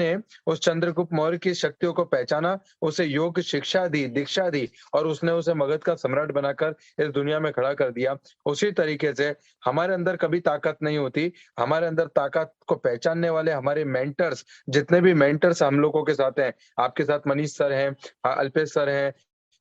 ने उस चंद्रगुप्त मौर्य की शक्तियों को पहचाना, उसे योग शिक्षा दी, दीक्षा दी और उसने उसे मगध का सम्राट बनाकर इस दुनिया में खड़ा कर दिया। उसी तरीके से हमारे अंदर कभी ताकत नहीं होती, हमारे अंदर ताकत को पहचानने वाले हमारे मेंटर्स, जितने भी मेंटर्स हम लोगों के साथ हैं, आपके साथ मनीष सर हैं, अल्पेश सर हैं,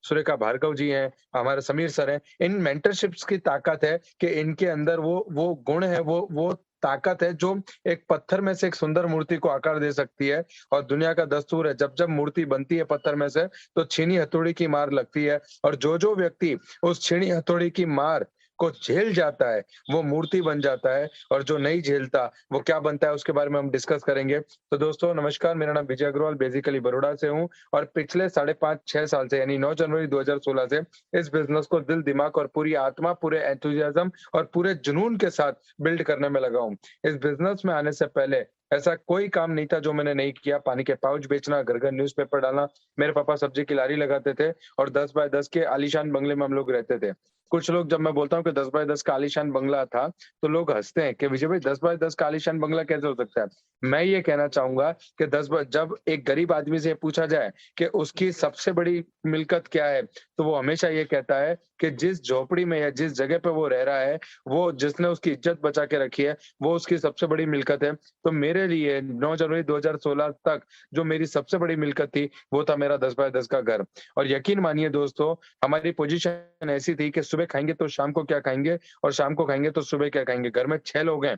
सुरेखा भार्गव जी हैं, हमारे समीर सर हैं। इन मेंटरशिप्स की ताकत है कि इनके अंदर वो गुण है, वो ताकत है जो एक पत्थर में से एक सुंदर मूर्ति को आकार दे सकती है। और दुनिया का दस्तूर है, जब-जब मूर्ति बनती है पत्थर में से, तो छीनी हथौड़ी की मार लगती है और जो-जो व्यक्ति उस छीनी हथौड़ी की मार को झेल जाता है, वो मूर्ति बन जाता है और जो नहीं झेलता, वो क्या बनता है उसके बारे में हम डिस्कस करेंगे। तो दोस्तों नमस्कार, मेरा नाम विजय अग्रवाल बेसिकली बड़ौदा से हूँ और पिछले साढ़े 5-6 साल से यानी 9 जनवरी 2016 से इस बिज़नेस को दिल, दिमाग और पूरी आत्मा, पूरे एंथुसियाज़्म और पूरे जुनून के साथ बिल्ड करने में लगा हूँ। इस बिज़नेस में आने से पहले ऐसा कोई काम नहीं था जो मैंने नहीं किया। पानी के पाउच बेचना, घर-घर न्यूज़पेपर डालना, मेरे पापा सब्जी की लारी लगाते थे और 10 बाय 10 के आलीशान बंगले में हम लोग रहते थे। कुछ लोग जब मैं बोलता हूँ कि 10 बाय 10 का आलीशान बंगला था, तो लोग हँसते हैं कि विजय भाई 10 बाय 10 का आलीशान बंगला कैसे हो सकता है? मैं ये कहना चाहूँगा कि 10 ब जब एक गरीब आदमी से पूछा जाए कि उसकी सबसे बड़ी मिल्कत क्या है? तो वो हमेशा ये कहता है कि जिस झोपड़ी में या जिस जगह पे वो रह रहा है, वो जिसने उसकी इज़्ज़त बचा के रखी है, वो उसकी सबसे बड़ी मिल्कत है। तो मेरे लिए 9 जनवरी 2016 तक जो मेरी सबसे बड़ी मिल्कत थी, वो था मेरा 10 बाय 10 का घर। और यकीन मानिए दोस्तों, हमारी पोज़ीशन ऐसी थी कि सुबह खाएँगे तो शाम को क्या खाएँगे और शाम को खाएँगे तो सुबह क्या खाएँगे। घर में 6 लोग हैं,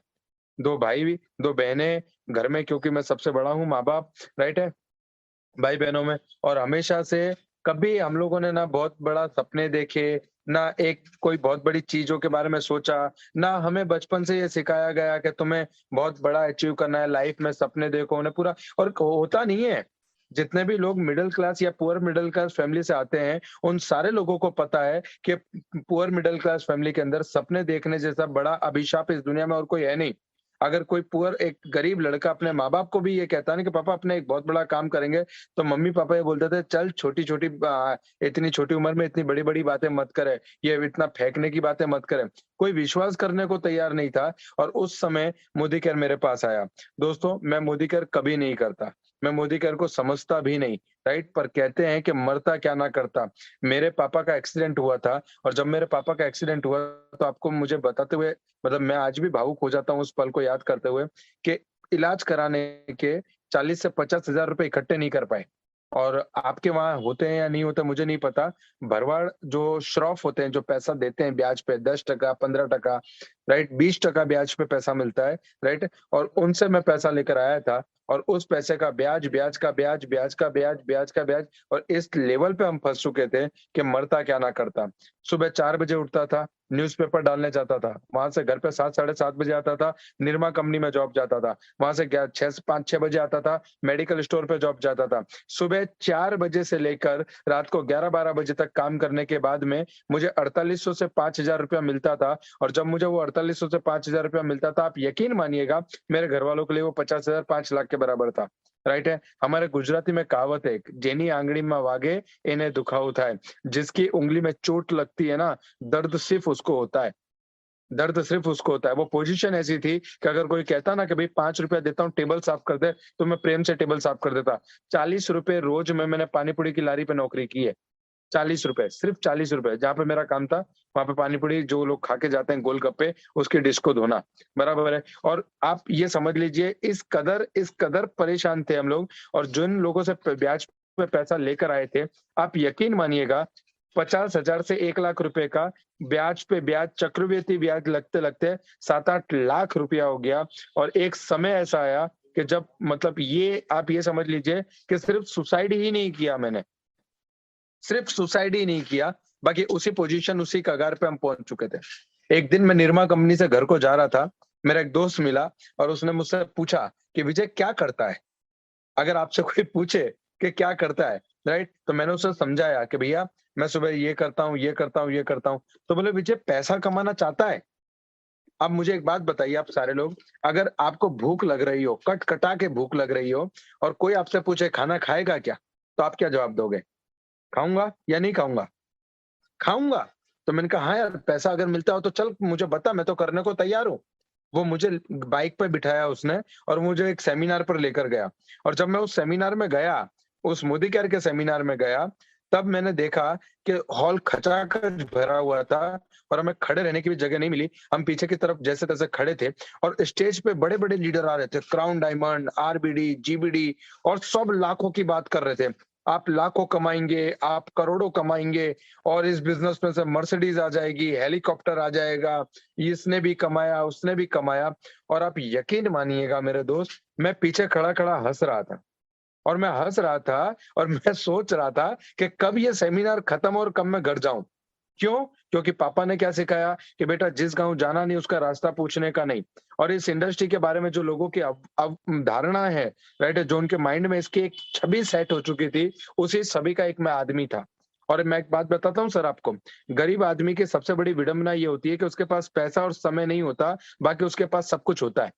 2 भाई भी, 2 बहनें घर में क्योंकि मैं सबसे बड़ा हूँ, माँ-बाप, राइट है? भाई-बहनों में और हमेशा से कभी हम लोगों ने ना बहुत बड़ा सपने देखे, ना एक कोई बहुत बड़ी चीज़ों के बारे में सोचा, ना हमें बचपन से ये सिखाया गया कि तुम्हें बहुत बड़ा अचीव करना है, लाइफ में सपने देखो, उन्हें पूरा और होता नहीं है। जितने भी लोग मिडल क्लास या पुअर मिडल क्लास फैमिली से आते हैं, उन सारे लोगों को पता है कि पुअर मिडल क्लास फैमिली के अंदर सपने देखने जैसा बड़ा अभिशाप इस दुनिया में और कोई है नहीं। अगर कोई पुअर एक गरीब लड़का अपने माँ-बाप को भी ये कहता है ना कि पापा अपने एक बहुत बड़ा काम करेंगे, तो मम्मी-पापा ये बोलते थे, "चल छोटी-छोटी इतनी छोटी उम्र में इतनी बड़ी-बड़ी बातें मत करे, ये इतना फेंकने की बातें मत करे।" कोई विश्वास करने को तैयार नहीं था और उस समय मोदी केयर मेरे पास आया। दोस्तों, मैं मोदी केयर कभी नहीं करता, मैं मोदी केयर को समझता भी नहीं, राइट? पर कहते हैं कि मरता क्या ना करता। मेरे पापा का एक्सीडेंट हुआ था और जब मेरे पापा का एक्सीडेंट हुआ, तो आपको मुझे बताते हुए मतलब मैं आज भी भावुक हो जाता हूँ उस पल को याद करते हुए कि इलाज कराने के 40 से 50 हज़ार रुपए इकट्ठे नहीं कर पाए। और आपके वहाँ होते हैं या नहीं होते मुझे नहीं पता। भरवाड़ जो श्रॉफ होते हैं, जो पैसा देते हैं ब्याज पे 10% 15%, राइट? 20% ब्याज पे पैसा मिलता है, राइट? और उनसे मैं पैसा लेकर आया था और उस पैसे का ब्याज, ब्याज का ब्याज, ब्याज का ब्याज, ब्याज का ब्याज और इस लेवल पे हम फँस चुके थे कि मरता क्या ना करता। सुबह 4 बजे उठता था, न्यूज़पेपर डालने जाता था, वहाँ से घर पे 7 साढ़े 7 बजे आता था, निरमा कंपनी में जॉब जाता था, वहाँ से क्या 6 से 5-6 बजे आता था, मेडिकल स्टोर पे जॉब जाता था। सुबह 4 बजे से लेकर रात को 11-12 बजे तक काम करने के बाद में मुझे 4800 से 5000 रुपया मिलता था और जब मुझे वो 4800 से 5000 रुपया मिलता था, आप यकीन मानिएगा मेरे घरवालों के लिए वो 50,000 5 लाख के बराबर था, राइट है? हमारे गुजराती में कहावत है, "जेनी आंगળી में वागे, इन्हें दुखाऊ થાય।" जिसकी उँगली में चोट लगती है ना, दर्द सिर्फ़ उसको होता है। दर्द सिर्फ़ उसको होता है। वो पोज़ीशन ऐसी थी कि अगर कोई कहता ना कि भई ₹5 देता हूँ, टेबल साफ़ कर दे, तो मैं प्रेम से टेबल साफ़ कर देता। ₹40 रोज़ में मैंने पानी-पूरी की लारी पे नौकरी की है। ₹40 सिर्फ़ ₹40 जहाँ पे मेरा काम था, वहाँ पे पानी-पूरी जो लोग खा के जाते हैं गोलगप्पे, उसकी डिश को धोना, बराबर है? और आप ये समझ लीजिए इस कदर परेशान थे हम लोग और जिन लोगों से प ब्याज पे पैसा लेकर आए थे, आप यकीन मानिएगा 50,000 से 1 लाख रुपए का ब्याज पे ब्याज, चक्रवृद्धि ब्याज लगते-लगते 7-8 लाख रुपया हो गया और एक समय ऐसा आया कि जब मतलब ये आप ये समझ लीजिए कि सिर्फ़ सुसाइड ही नहीं किया मैंने। सिर्फ सुसाइड ही नहीं किया, बाकी उसी पोज़ीशन, उसी कगार पे हम पहुँच चुके थे। एक दिन मैं निरमा कंपनी से घर को जा रहा था, मेरा एक दोस्त मिला और उसने मुझसे पूछा कि विजय क्या करता है? अगर आपसे कोई पूछे कि क्या करता है, राइट? तो मैंने उसे समझाया कि भैया मैं सुबह ये करता हूँ, ये करता हूँ, ये करता हूँ। तो बोले विजय पैसा कमाना चाहता है? अब मुझे एक बात बताइए आप सारे लोग, अगर आपको भूख लग रही हो, कट-कटा के भूख लग रही हो और कोई आपसे पूछे खाना खाएगा क्या? तो आप क्या जवाब दोगे? खाऊँगा या नहीं खाऊँगा? खाऊँगा। तो मैंने कहा, "हाँ यार, पैसा अगर मिलता हो तो चल मुझे बता, मैं तो करने को तैयार हूँ।" वो मुझे बाइक पे बिठाया उसने और मुझे एक सेमिनार पर लेकर गया। और जब मैं उस सेमिनार में गया, उस मोदी केयर के सेमिनार में गया, तब मैंने देखा कि हॉल खचाखच भरा हुआ था और हमें खड़े रहने की भी जगह नहीं मिली। हम पीछे की तरफ जैसे-तैसे खड़े थे और स्टेज पे बड़े-बड़े लीडर आ रहे थे। क्राउन डायमंड, आरबीडी, जीबीडी और सब लाखों की बात कर रहे थे। आप लाखों कमाएँगे, आप करोड़ों कमाएँगे और इस बिज़नेस में से मर्सिडीज़ आ जाएगी, हेलीकॉप्टर आ जाएगा, इसने भी कमाया, उसने भी कमाया। और आप यकीन मानिएगा मेरे दोस्त, मैं पीछे खड़ा-खड़ा हँस रहा था। और मैं हँस रहा था और मैं सोच रहा था कि कब ये सेमिनार खत्म और कब मैं घर जाऊँ। क्यों? क्योंकि पापा ने क्या सिखाया कि बेटा जिस गाँव जाना नहीं उसका रास्ता पूछने का नहीं। और इस इंडस्ट्री के बारे में जो लोगों की अब धारणा है, राइट? जो उनके माइंड में इसकी एक छवि सेट हो चुकी थी, उसी छवि का एक मैं आदमी था। और मैं एक बात बताता हूँ सर आपको, गरीब आदमी की सबसे बड़ी विडंबना ये होती है कि उसके पास पैसा और समय नहीं होता, बाकी उसके पास सब कुछ होता है।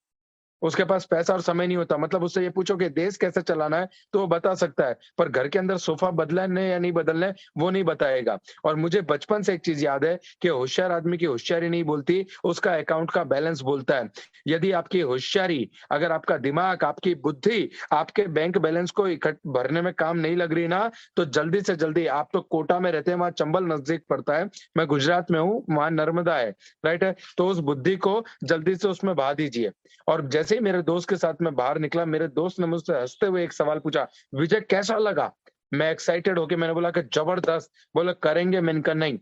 उसके पास पैसा और समय नहीं होता, मतलब उससे ये पूछो कि देश कैसे चलाना है, तो वो बता सकता है, पर घर के अंदर सोफ़ा बदलना है या नहीं बदलना है, वो नहीं बताएगा। और मुझे बचपन से एक चीज़ याद है कि होशियार आदमी की होशियारी नहीं बोलती, उसका अकाउंट का बैलेंस बोलता है। यदि आपकी होशियारी, अगर आपका दिमाग, आपकी बुद्धि, आपके बैंक बैलेंस को भरने में काम नहीं लग रही ना, तो जल्दी से जल्दी आप तो कोटा में रहते हैं, वहाँ चंबल नज़दीक पड़ता है, मैं गुजरात में हूँ, वहाँ नर्मदा है, राइट है? तो उस बुद्धि को जल्दी से उसमें बहा दीजिए। और जैसे ही मेरे दोस्त के साथ मैं बाहर निकला, मेरे दोस्त ने मुझसे हँसते हुए एक सवाल पूछा, "विजय कैसा लगा?" मैं एक्साइटेड होके मैंने बोला कि जबरदस्त। बोले, "करेंगे?" मैंने कहा, "नहीं।"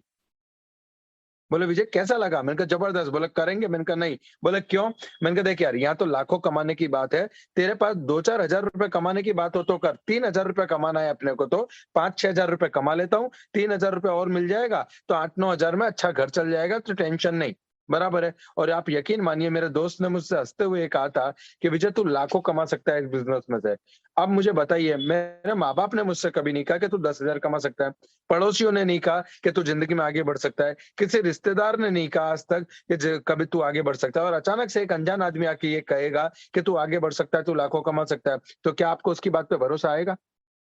बोले, "विजय कैसा लगा?" मैंने कहा, "जबरदस्त।" बोले, "करेंगे?" मैंने कहा, "नहीं।" बोले, "क्यों?" मैंने कहा, "देख यार, यहाँ तो लाखों कमाने की बात है। तेरे पास 2-4 हज़ार रुपए कमाने की बात हो तो कर। 3,000 रुपए कमाना है अपने को तो 5-6 हज़ार रुपए कमा लेता हूँ। 3,000 रुपए और मिल जाएगा तो 8-9 हज़ार में अच्छा घर चल जाएगा, तो टेंशन नहीं। बराबर है?" और आप यकीन मानिए मेरे दोस्त ने मुझसे हँसते हुए कहा था कि, "विजय तू लाखों कमा सकता है इस बिज़नेस में से।" अब मुझे बताइए, मेरे माँ-बाप ने मुझसे कभी नहीं कहा कि तू 10,000 कमा सकता है। पड़ोसियों ने नहीं कहा कि तू ज़िंदगी में आगे बढ़ सकता है। किसी रिश्तेदार ने नहीं कहा आज तक कि कभी तू आगे बढ़ सकता है। और अचानक से एक अनजान आदमी आके ये कहेगा कि तू आगे बढ़ सकता है, तू लाखों कमा सकता है, तो क्या आपको उसकी बात पे भरोसा आएगा?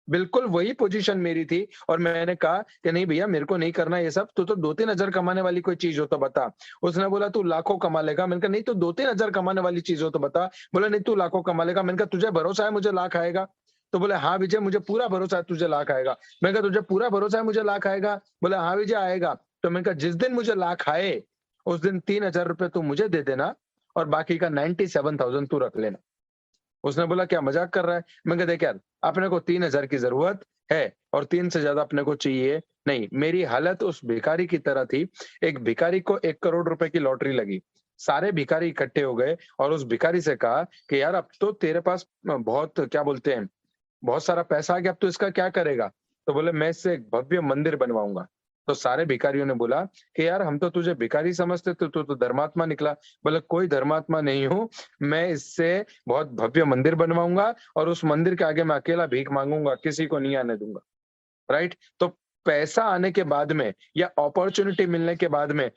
बिल्कुल वही पोजीशन मेरी थी और मैंने कहा कि नहीं भैया मेरे को नहीं करना ये सब, तू तो 2-3 हज़ार कमाने वाली कोई चीज़ हो तो बता। उसने बोला तू लाखों कमा लेगा, मैंने कहा नहीं तू 2-3 हज़ार कमाने वाली चीज़ हो तो बता। बोला नहीं तू लाखों कमा लेगा, मैंने कहा तुझे भरोसा है मुझे लाख आएगा? तो बोले हाँ विजय मुझे पूरा भरोसा है तुझे लाख आएगा। मैंने कहा तुझे पूरा भरोसा है मुझे लाख आएगा? बोला हाँ विजय आएगा। तो मैंने कहा जिस दिन मुझे लाख आए, उस दिन 3,000 रुपए तू मुझे दे देना और बाकी का 97,000 तू रख लेना। उसने बोला क्या मज़ाक कर रहा है? मैंने कहा देख यार, अपने को 3,000 की ज़रूरत है और 3 से ज़्यादा अपने को चाहिए नहीं। मेरी हालत उस भिखारी की तरह थी, एक भिखारी को 1 करोड़ रुपए की लॉटरी लगी। सारे भिखारी इकट्ठे हो गए और उस भिखारी से कहा कि यार अब तो तेरे पास बहुत क्या बोलते हैं, बहुत सारा पैसा आ गया, अब तू इसका क्या करेगा? तो बोले मैं इससे एक भव्य मंदिर बनवाऊँगा। तो सारे भिखारियों ने बोला कि यार हम तो तुझे भिखारी समझते थे, तू तो धर्मात्मा निकला। बोले कोई धर्मात्मा नहीं हूँ, मैं इससे बहुत भव्य मंदिर बनवाऊँगा और उस मंदिर के आगे मैं अकेला भीख माँगूँगा, किसी को नहीं आने दूँगा। राइट? तो पैसा आने के बाद में या अपॉर्च्युनिटी मिलने के बाद में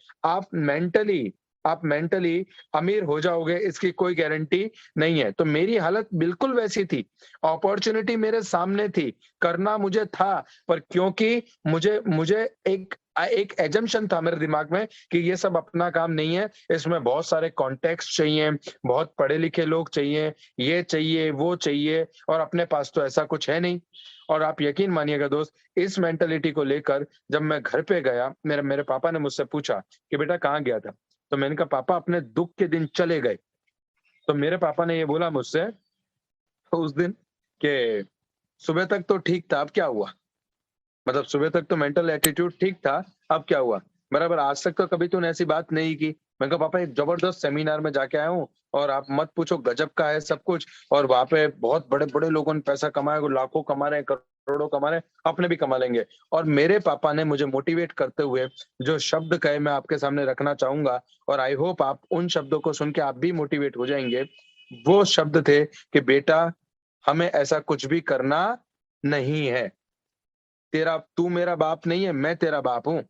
आप मेंटली अमीर हो जाओगे इसकी कोई गारंटी नहीं है। तो मेरी हालत बिल्कुल वैसी थी। अपॉर्च्युनिटी मेरे सामने थी, करना मुझे था, पर क्योंकि मुझे मुझे एक असम्पशन था मेरे दिमाग में कि ये सब अपना काम नहीं है, इसमें बहुत सारे कॉन्टेक्स्ट चाहिए, बहुत पढ़े-लिखे लोग चाहिए, ये चाहिए, वो चाहिए और अपने पास तो ऐसा कुछ है नहीं। और आप यकीन मानिएगा दोस्त, इस मेंटालिटी को लेकर जब मैं घर पे गया, मेरे मेरे पापा ने मुझसे पूछा कि बेटा कहाँ गया था? तो मैंने कहा पापा अपने दुःख के दिन चले गए। तो मेरे पापा ने ये बोला मुझसे उस दिन कि सुबह तक तो ठीक था, अब क्या हुआ? मतलब सुबह तक तो मेंटल एटीट्यूड ठीक था, अब क्या हुआ? बराबर आज तक तो कभी तूने ऐसी बात नहीं की। मैंने कहा पापा एक जबरदस्त सेमिनार में जाके आया हूँ और आप मत पूछो गजब का है सब कुछ और वहाँ पे बहुत बड़े-बड़े लोगों ने पैसा कमाया, वो लाखों कमा रहे हैं, करोड़ों कमा रहे हैं, अपने भी कमा लेंगे। और मेरे पापा ने मुझे मोटिवेट करते हुए जो शब्द कहे मैं आपके सामने रखना चाहूँगा और आई होप आप उन शब्दों को सुन के आप भी मोटिवेट हो जाएँगे। वो शब्द थे कि बेटा हमें ऐसा कुछ भी करना नहीं है। तेरा तू मेरा बाप नहीं है, मैं तेरा बाप हूँ।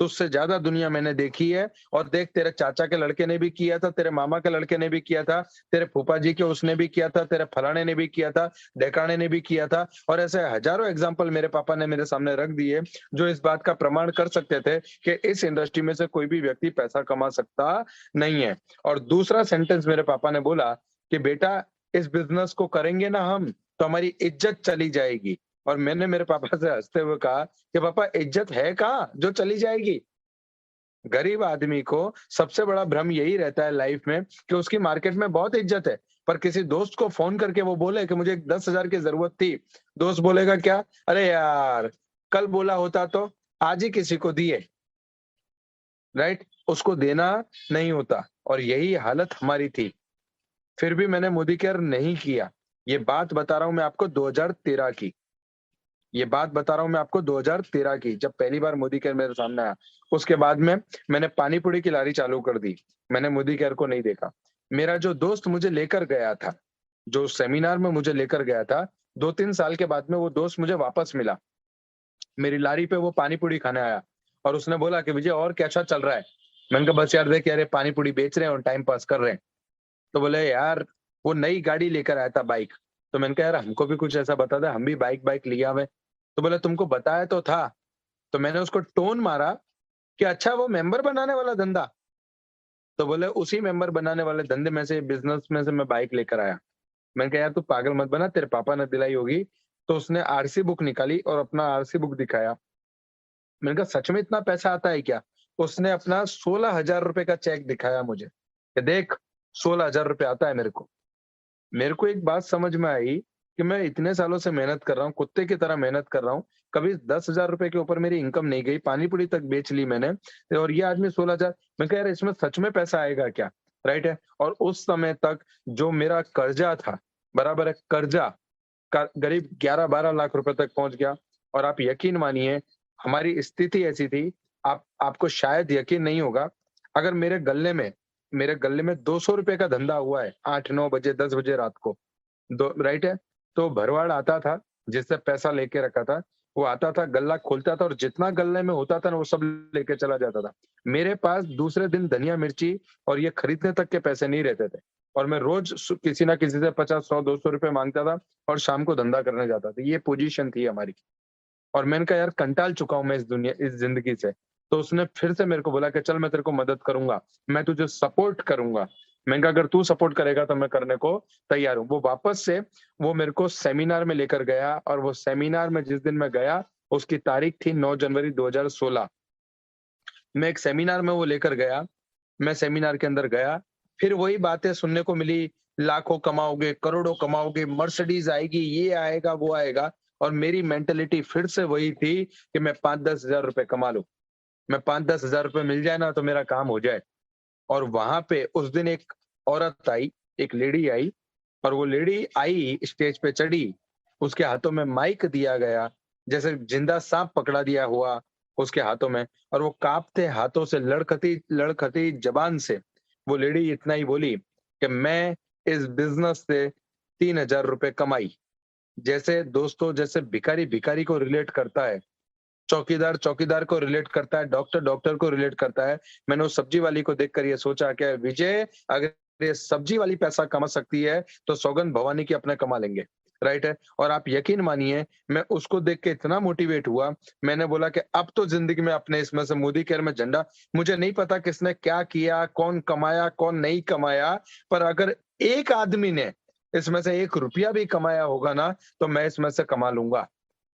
तुझसे ज्यादा दुनिया मैंने देखी है, और देख तेरे चाचा के लड़के ने भी किया था, तेरे मामा के लड़के ने भी किया था, तेरे फूफा जी के उसने भी किया था, तेरे फलाने ने भी किया था, ढेकाणे ने भी किया था, और ऐसे हजारों एग्जाम्पल मेरे पापा ने मेरे सामने रख दिए जो इस बात का प्रमाण कर सकते थे कि इस इंडस्ट्री में से कोई भी व्यक्ति पैसा कमा सकता नहीं है। और दूसरा सेंटेंस मेरे पापा ने बोला कि बेटा, इस बिजनेस को करेंगे ना हम, तो हमारी इज्जत चली जाएगी। और मैंने मेरे पापा से हंसते हुए कहा कि पापा, इज्जत है कहाँ जो चली जाएगी? गरीब आदमी को सबसे बड़ा भ्रम यही रहता है लाइफ में कि उसकी मार्केट में बहुत इज्जत है, पर किसी दोस्त को फोन करके वो बोले कि मुझे 10,000 की जरूरत थी, दोस्त बोलेगा क्या? अरे यार, कल बोला होता तो आज ही किसी को दिए। राइट? उसको देना नहीं होता, और यही हालत हमारी थी। फिर भी मैंने मोदी केयर नहीं किया। ये बात बता रहा हूं मैं आपको 2013 की। ये बात बता रहा हूँ मैं आपको 2013 की, जब पहली बार मोदी केयर मेरे सामने आया। उसके बाद में मैंने पानी पूरी की लारी चालू कर दी। मैंने मोदी केयर को नहीं देखा। मेरा जो दोस्त मुझे लेकर गया था, जो सेमिनार में मुझे लेकर गया था, 2-3 साल के बाद में वो दोस्त मुझे वापस मिला। मेरी लारी पे वो पानी पूरी खाने आया, और उसने बोला कि विजय, और कैसा चल रहा है? मैंने कहा बस यार देख यार, ये पानी पूरी बेच रहे हैं और टाइम पास कर रहे हैं। तो बोले यार, वो नई गाड़ी लेकर आया था, बाइक। तो मैंने कहा यार, हमको भी कुछ ऐसा बता दे, हम भी बाइक बाइक लिया हुए। तो बोले तुमको बताया तो था। तो मैंने उसको टोन मारा कि अच्छा, वो मेंबर बनाने वाला धंधा? तो बोले उसी मेंबर बनाने वाले धंधे में से, बिजनेस में से मैं बाइक लेकर आया। मैंने कहा यार तू पागल मत बना, तेरे पापा ने दिलाई होगी। तो उसने आरसी बुक निकाली और अपना आरसी बुक दिखाया। मैंने कहा सच में इतना पैसा आता है क्या? उसने अपना 16,000 रुपए का चेक दिखाया मुझे कि देख, 16,000 रुपए आता है मेरे को। मेरे को एक बात समझ में आई कि मैं इतने सालों से मेहनत कर रहा हूँ, कुत्ते की तरह मेहनत कर रहा हूँ, कभी 10,000 रुपए के ऊपर मेरी इनकम नहीं गई, पानी पूरी तक बेच ली मैंने, और ये आदमी 16,000। मैं कह यार, इसमें सच में पैसा आएगा क्या? राइट है। और उस समय तक जो मेरा कर्जा था, बराबर है, कर्जा का करीब 11-12 लाख रुपए तक पहुंच गया। और आप यकीन मानिए, हमारी स्थिति ऐसी थी, आपको शायद यकीन नहीं होगा, अगर मेरे गल्ले में 200 रुपए का धंधा हुआ है 8-9 बजे, 10 बजे रात को, दो राइट है, तो भरवाड़ आता था, जिससे पैसा लेके रखा था, वो आता था, गल्ला खोलता था, और जितना गल्ले में होता था ना, वो सब लेके चला जाता था। मेरे पास दूसरे दिन धनिया मिर्ची और ये खरीदने तक के पैसे नहीं रहते थे, और मैं रोज किसी ना किसी से 50, 100, 200 रुपए मांगता था, और शाम को धंधा करने जाता था। ये पोजीशन थी हमारी। और मैंने कहा यार, कंटाल चुका हूं मैं इस जिंदगी से। तो उसने फिर से मेरे को बोला कि चल, मैं तेरे को मदद करूंगा, मैं तुझे सपोर्ट करूंगा। मैंने कहा अगर तू सपोर्ट करेगा तो मैं करने को तैयार हूँ। वो वापस से वो मेरे को सेमिनार में लेकर गया, और वो सेमिनार में जिस दिन मैं गया, उसकी तारीख थी 9 जनवरी 2016। मैं एक सेमिनार में वो लेकर गया। मैं सेमिनार के अंदर गया, फिर वही बातें सुनने को मिली, लाखों कमाओगे, करोड़ों कमाओगे, मर्सिडीज आएगी, ये आएगा, वो आएगा। और मेरी मेंटालिटी फिर से वही थी कि मैं 5-10 हजार रुपए कमा लूं। मैं 5-10 हजार रुपए मिल जाए ना, तो मेरा काम हो जाए। और वहां पे उस दिन एक औरत आई, एक लेडी आई, और वो लेडी आई, स्टेज पे चढ़ी, उसके हाथों में माइक दिया गया, जैसे जिंदा सांप पकड़ा दिया हुआ उसके हाथों में, और वो कांपते हाथों से, लड़खती लड़खती जबान से वो लेडी इतना ही बोली कि मैं इस बिजनेस से 3,000 रुपए कमाई। जैसे दोस्तों, जैसे भिखारी भिखारी को रिलेट करता है, चौकीदार चौकीदार को रिलेट करता है, डॉक्टर डॉक्टर को रिलेट करता है, मैंने उस सब्जी वाली को देखकर ये सोचा कि विजय, अगर ये सब्जी वाली पैसा कमा सकती है, तो सौगंध भवानी की अपने कमा लेंगे। राइट है। और आप यकीन मानिए, मैं उसको देख के इतना मोटिवेट हुआ, मैंने बोला कि अब तो जिंदगी में अपने इसमें से मोदी केयर में झंडा, मुझे नहीं पता किसने क्या किया, कौन कमाया, कौन नहीं कमाया, पर अगर एक आदमी ने इसमें से 1 रुपया भी कमाया होगा ना, तो मैं इसमें से कमा लूंगा।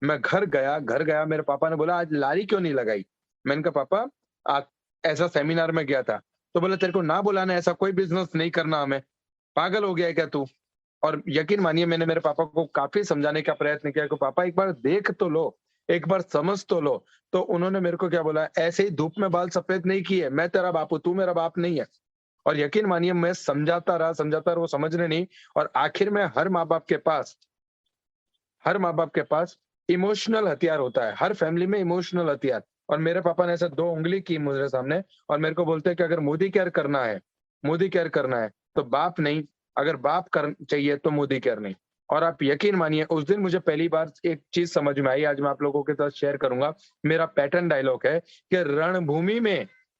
मैं घर गया, मेरे पापा ने बोला आज लारी क्यों नहीं लगाई? मैंने कहा पापा, आ, ऐसा सेमिनार में गया था। तो बोला तेरे को ना बुलाना, ऐसा कोई बिजनेस नहीं करना हमें, पागल हो गया है क्या तू? और यकीन मानिए, मैंने मेरे पापा को काफी समझाने का प्रयत्न किया कि पापा एक बार देख तो लो, एक बार समझ तो लो। तो उन्होंने मेरे को क्या बोला, ऐसे ही धूप में बाल सफेद नहीं किए, मैं तेरा बाप हूं, तू मेरा बाप नहीं है। और यकीन मानिए, मैं समझाता रहा, वो समझने नहीं। और आखिर में हर माँ बाप के पास इमोशनल हथियार होता है, हर फैमिली में इमोशनल हथियार। और मेरे पापा ने ऐसे 2 उंगली की मुझे सामने, और मेरे को बोलते हैं कि अगर मोदी केयर करना है तो बाप नहीं, अगर बाप कर चाहिए तो मोदी केयर नहीं। और आप यकीन मानिए उस दिन मुझे पहली बार एक चीज़ समझ में आई, आज मैं आप लोगों के साथ शेयर करूँगा। मेरा पैटर्न डायलॉग है कि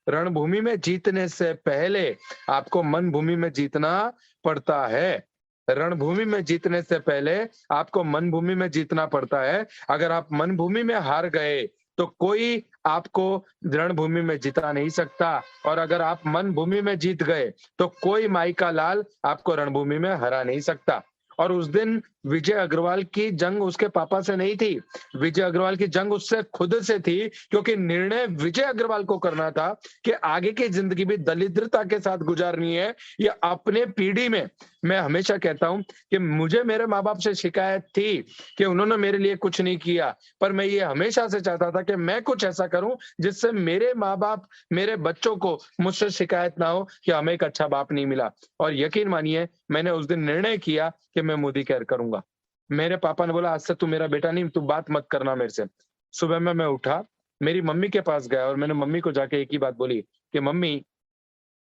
रणभूमि में जीतने से पहले आपको मन भूमि में जीतना पड़ता है। रणभूमि में जीतने से पहले आपको मन भूमि में जीतना पड़ता है। अगर आप मन भूमि में हार गए, तो कोई आपको रणभूमि में जिता नहीं सकता, और अगर आप मन भूमि में जीत गए, तो कोई माई का लाल आपको रणभूमि में हरा नहीं सकता। और उस दिन विजय अग्रवाल की जंग उसके पापा से नहीं थी, विजय अग्रवाल की जंग उससे खुद से थी, क्योंकि निर्णय विजय अग्रवाल को करना था कि आगे की जिंदगी भी दरिद्रता के साथ गुजारनी है या अपने पीढ़ी में। मैं हमेशा कहता हूं कि मुझे मेरे माँ बाप से शिकायत थी कि उन्होंने मेरे लिए कुछ नहीं किया, पर मैं ये हमेशा से चाहता था कि मैं कुछ ऐसा करूं जिससे मेरे माँ बाप, मेरे बच्चों को मुझसे शिकायत ना हो कि हमें एक अच्छा बाप नहीं मिला। और यकीन मानिए मैंने उस दिन निर्णय किया कि मैं मोदी केयर करूंगा। मेरे पापा ने बोला आज से तू मेरा बेटा नहीं, तू बात मत करना मेरे से। सुबह में मैं उठा, मेरी मम्मी के पास गया और मैंने मम्मी को जाके एक ही बात बोली कि मम्मी,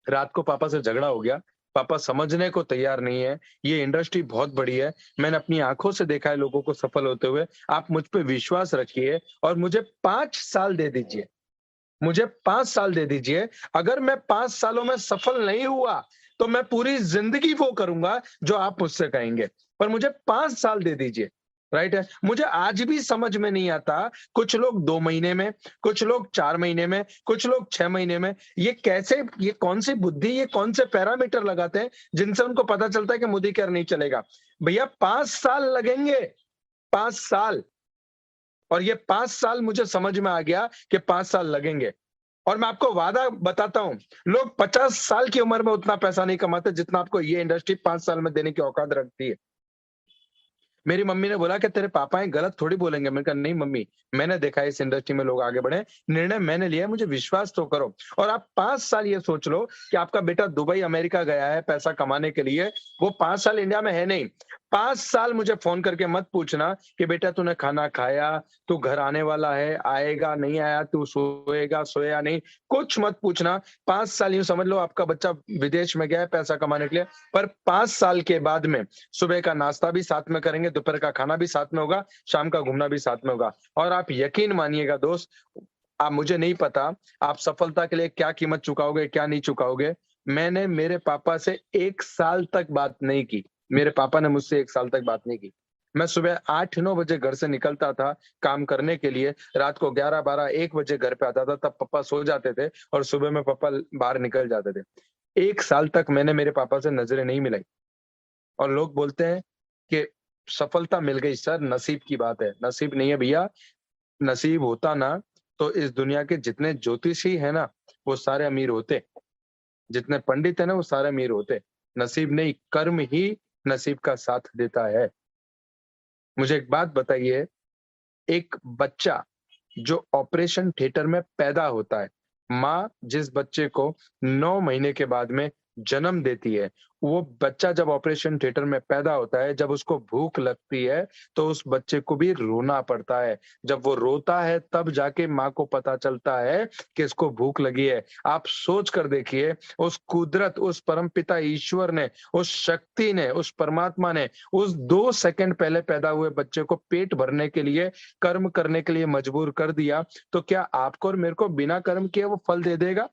रात को पापा से झगड़ा हो गया, पापा समझने को तैयार नहीं है, ये इंडस्ट्री बहुत बड़ी है, मैंने अपनी आंखों से देखा है लोगों को सफल होते हुए, आप मुझ पे विश्वास रखिए और मुझे 5 साल दे दीजिए। मुझे 5 साल दे दीजिए, अगर मैं 5 सालों में सफल नहीं हुआ, तो मैं पूरी ज़िंदगी वो करूँगा जो आप मुझसे कहेंगे, पर मुझे 5 साल दे दीजिए, राइट है? मुझे आज भी समझ में नहीं आता, कुछ लोग 2 महीने में, कुछ लोग 4 महीने में, कुछ लोग 6 महीने में, ये कौन-सी बुद्धि, ये कौन से पैरामीटर लगाते हैं, जिनसे उनको पता चलता है कि मोदी केयर नहीं चलेगा। भैया 5 साल लगेंगे, 5 साल। और ये 5 साल मुझे समझ में आ गया कि 5 साल लगेंगे। और मैं आपको वादा बताता हूँ, लोग 50 साल की उम्र में उतना पैसा नहीं कमाते जितना आपको ये इंडस्ट्री 5 साल में देने की औकात रखती है। मेरी मम्मी ने बोला कि तेरे पापा हैं, गलत थोड़ी बोलेंगे। मैंने कहा नहीं मम्मी, मैंने देखा है इस इंडस्ट्री में लोग आगे बढ़े, निर्णय मैंने लिया है, मुझे विश्वास तो करो। और आप 5 साल ये सोच लो कि आपका बेटा दुबई, अमेरिका गया है पैसा कमाने के लिए, वो 5 साल इंडिया में है नहीं। 5 साल मुझे फ़ोन करके मत पूछना कि बेटा तूने खाना खाया, तू घर आने वाला है, आएगा, नहीं आया, तू सोएगा, सोया नहीं, कुछ मत पूछना। 5 साल यूँ समझ लो आपका बच्चा विदेश में गया है पैसा कमाने के लिए, पर 5 साल के बाद में सुबह का नाश्ता भी साथ में करेंगे, दोपहर का खाना भी साथ में होगा, शाम का घूमना भी साथ में होगा। और आप यकीन मानिएगा दोस्त, आप मुझे नहीं पता आप सफलता के लिए क्या कीमत चुकाओगे, क्या नहीं चुकाओगे। मैंने मेरे पापा से 1 साल तक बात नहीं की। मेरे पापा ने मुझसे 1 साल तक बात नहीं की। मैं सुबह 8-9 बजे घर से निकलता था काम करने के लिए, रात को 11, 12, 1 बजे घर पे आता था, तब पापा सो जाते थे और सुबह में पापा बाहर निकल जाते थे। 1 साल तक मैंने मेरे पापा से नज़रें नहीं मिलाई। और लोग बोलते हैं कि सफलता मिल गई सर, नसीब की बात है। नसीब नहीं है भैया, नसीब होता ना तो इस दुनिया के जितने ज्योतिषी हैं ना, वो सारे अमीर होते। जितने पंडित हैं ना, वो सारे अमीर होते। नसीब नहीं, कर्म ही नसीब का साथ देता है। मुझे एक बात बताइए, एक बच्चा जो ऑपरेशन थिएटर में पैदा होता है, माँ जिस बच्चे को 9 महीने के बाद में जन्म देती है, वो बच्चा जब ऑपरेशन थिएटर में पैदा होता है, जब उसको भूख लगती है, तो उस बच्चे को भी रोना पड़ता है। जब वो रोता है, तब जाके माँ को पता चलता है कि इसको भूख लगी है। आप सोच कर देखिए, उस कुदरत, उस परमपिता ईश्वर ने, उस शक्ति ने, उस परमात्मा ने, उस 2 सेकंड पहले पैदा हुए बच्चे को पेट भरने के लिए, कर्म करने के लिए मजबूर कर दिया, तो क्या आपको और मेरे को बिना कर्म किए वो फल दे देगा?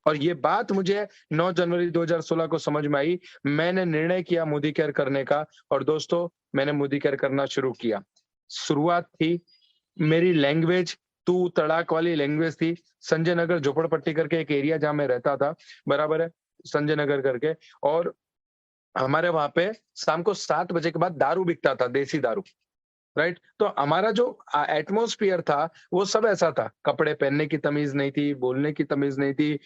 और ये बात मुझे 9 जनवरी 2016 को समझ में आई। मैंने निर्णय किया मोदी केयर करने का और दोस्तों मैंने मोदी केयर करना शुरू किया। शुरुआत थी, मेरी लैंग्वेज तू तड़ाक वाली लैंग्वेज थी। संजय नगर झोपड़पट्टी करके एक एरिया जहाँ मैं रहता था, बराबर है? संजय नगर करके, और हमारे वहाँ पे शाम को 7 बजे के बाद दारू बिकता था, देसी दारू। राइट? तो हमारा जो एटमॉस्फियर था, वो सब ऐसा था। कपड़े पहनने की तमीज़ नहीं थी, बोलने की तमीज़ नहीं थी।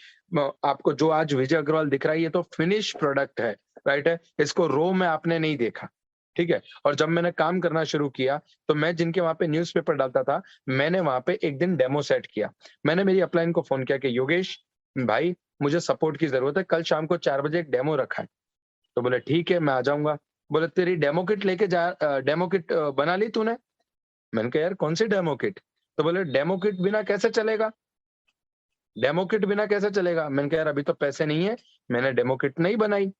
आपको जो आज विजय अग्रवाल दिख रहा है, ये तो फिनिश प्रोडक्ट है, राइट है? इसको रॉ में आपने नहीं देखा, ठीक है? और जब मैंने काम करना शुरू किया, तो मैं जिनके वहाँ पे न्यूज़पेपर डालता था, मैंने वहाँ पे एक दिन डेमो सेट किया। मैंने मेरी अपलाइन को फ़ोन किया कि योगेश भाई, मुझे सपोर्ट की ज़रूरत है, कल शाम को 4 बजे एक डेमो रखा है। तो बोले ठीक है, मैं आ जाऊँगा। बोले तेरी डेमो किट डेमो किट बना ली तूने? मैंने कहा यार कौन सी डेमो किट? तो बोले डेमो किट बिना कैसे चलेगा? डेमो किट बिना कैसे चलेगा? मैंने कहा यार अभी तो पैसे नहीं है, मैंने डेमो किट नहीं बनाई।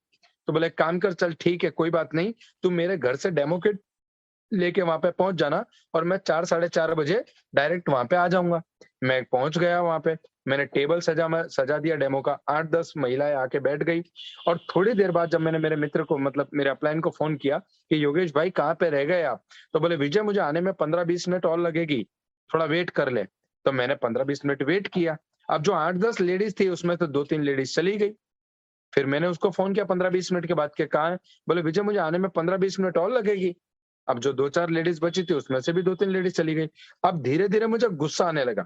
तो बोले एक काम कर, चल ठीक है कोई बात नहीं, तू मेरे घर से डेमो किट लेके वहां पे पहुंच जाना और मैं 4 साढ़े 4 बजे डायरेक्ट वहां पे आ जाऊंगा। मैं पहुंच गया वहां पे, मैंने टेबल सजा दिया डेमो का, 8-10 महिलाएं आके बैठ गई। और थोड़ी देर बाद जब मैंने मेरे मित्र को मतलब मेरे अपलाइन को फोन किया कि योगेश भाई कहाँ पे रह गए आप, तो बोले विजय मुझे आने में 15-20 मिनट और लगेगी, थोड़ा वेट कर ले। तो मैंने 15-20 मिनट वेट किया। अब जो 8-10 लेडीज थी उसमें तो 2-3 लेडीज चली गई। फिर मैंने उसको फोन किया 15-20 मिनट के बाद के, कहाँ है? बोले विजय मुझे आने में 15-20 मिनट और लगेगी। अब जो 2-4 लेडीज बची थी उसमें से भी 2-3 लेडीज चली गई। अब धीरे-धीरे मुझे गुस्सा आने लगा।